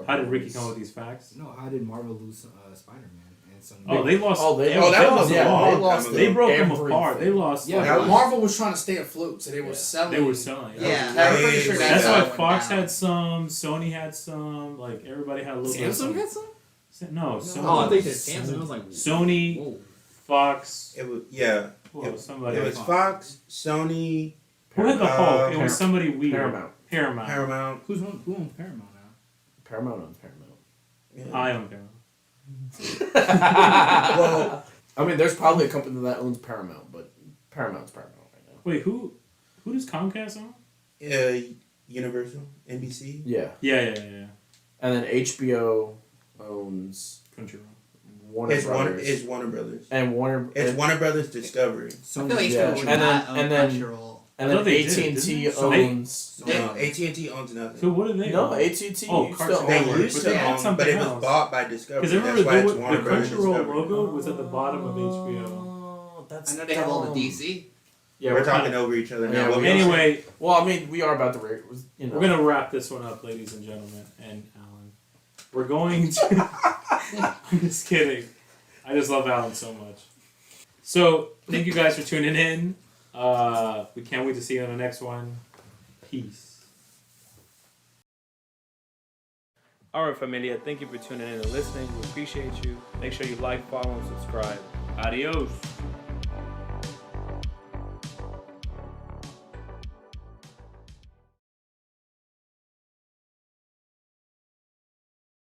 Speaker 1: How did Ricky come up with these facts?
Speaker 3: How did Marvel lose Spider-Man and Sony?
Speaker 1: Oh, they lost.
Speaker 2: They
Speaker 4: was
Speaker 2: yeah,
Speaker 4: long
Speaker 2: they
Speaker 4: time
Speaker 2: lost.
Speaker 4: ago.
Speaker 1: They broke them
Speaker 2: everything.
Speaker 1: apart. They lost.
Speaker 3: Yeah,
Speaker 1: like,
Speaker 6: Now,
Speaker 3: but-
Speaker 6: Marvel was trying to stay afloat, so they were selling.
Speaker 1: they were selling.
Speaker 5: Yeah,
Speaker 4: Yeah,
Speaker 5: I'm pretty sure
Speaker 4: yeah,
Speaker 1: That's
Speaker 5: that's
Speaker 1: why
Speaker 5: how it went
Speaker 1: Fox
Speaker 5: down.
Speaker 1: had some, Sony had some, like everybody had a little bit. of
Speaker 3: Samsung had some?
Speaker 1: No, Sony.
Speaker 3: Oh, I think it's Samsung. I was like,
Speaker 1: Sony,
Speaker 3: whoa.
Speaker 1: Fox.
Speaker 4: It was
Speaker 1: Whoa, somebody.
Speaker 4: it was Fox, Sony,
Speaker 1: Who had the Hulk? It
Speaker 2: Par-
Speaker 1: was somebody weird.
Speaker 2: Paramount.
Speaker 1: Paramount.
Speaker 3: Who owns Paramount now?
Speaker 2: Paramount owns Paramount.
Speaker 4: Yeah.
Speaker 1: I own Paramount.
Speaker 2: Well, I mean, there's probably a company that owns Paramount, but Paramount's Paramount right now.
Speaker 1: Wait, who does Comcast own?
Speaker 4: Universal, NBC.
Speaker 2: Yeah.
Speaker 1: Yeah.
Speaker 2: And then HBO owns
Speaker 1: Crunchyroll.
Speaker 2: Warner Brothers.
Speaker 4: It's Warner Brothers.
Speaker 2: and Warner.
Speaker 4: It's Warner Brothers Discovery.
Speaker 5: I feel like
Speaker 2: Yeah,
Speaker 5: HBO would
Speaker 2: and
Speaker 5: not
Speaker 2: then-
Speaker 5: own
Speaker 2: and then-
Speaker 5: Crunchyroll.
Speaker 2: and
Speaker 1: I
Speaker 2: then
Speaker 1: thought they did,
Speaker 2: AT&T
Speaker 1: didn't they? So they-
Speaker 2: owns.
Speaker 4: No, AT&T owns nothing.
Speaker 1: So what do they
Speaker 2: No,
Speaker 1: own?
Speaker 2: AT&T
Speaker 1: Oh,
Speaker 2: used
Speaker 1: Cartoon
Speaker 2: to
Speaker 4: They
Speaker 2: own.
Speaker 1: Network.
Speaker 4: used
Speaker 1: But
Speaker 4: to
Speaker 1: they had
Speaker 4: own,
Speaker 1: something
Speaker 4: but it was
Speaker 1: else.
Speaker 4: bought by Discovery.
Speaker 1: Because
Speaker 4: That's
Speaker 1: remember
Speaker 4: why it's
Speaker 1: the
Speaker 4: Warner Brothers
Speaker 1: Crunchyroll
Speaker 4: Discovery.
Speaker 1: logo was at the bottom of HBO.
Speaker 2: Oh, that's
Speaker 5: I know they have all the
Speaker 2: dumb.
Speaker 5: DC.
Speaker 1: Yeah,
Speaker 4: We're talking over each other now.
Speaker 2: Yeah,
Speaker 4: What
Speaker 2: we
Speaker 4: we
Speaker 1: Anyway,
Speaker 2: Well, I mean, we are about to.
Speaker 1: we're gonna wrap this one up, ladies and gentlemen, and Alan. We're going to. I'm just kidding. I just love Alan so much. So thank you guys for tuning in. We can't wait to see you on the next one. Peace. Alright, familia, thank you for tuning in and listening. We appreciate you. Make sure you like, follow, and subscribe. Adios.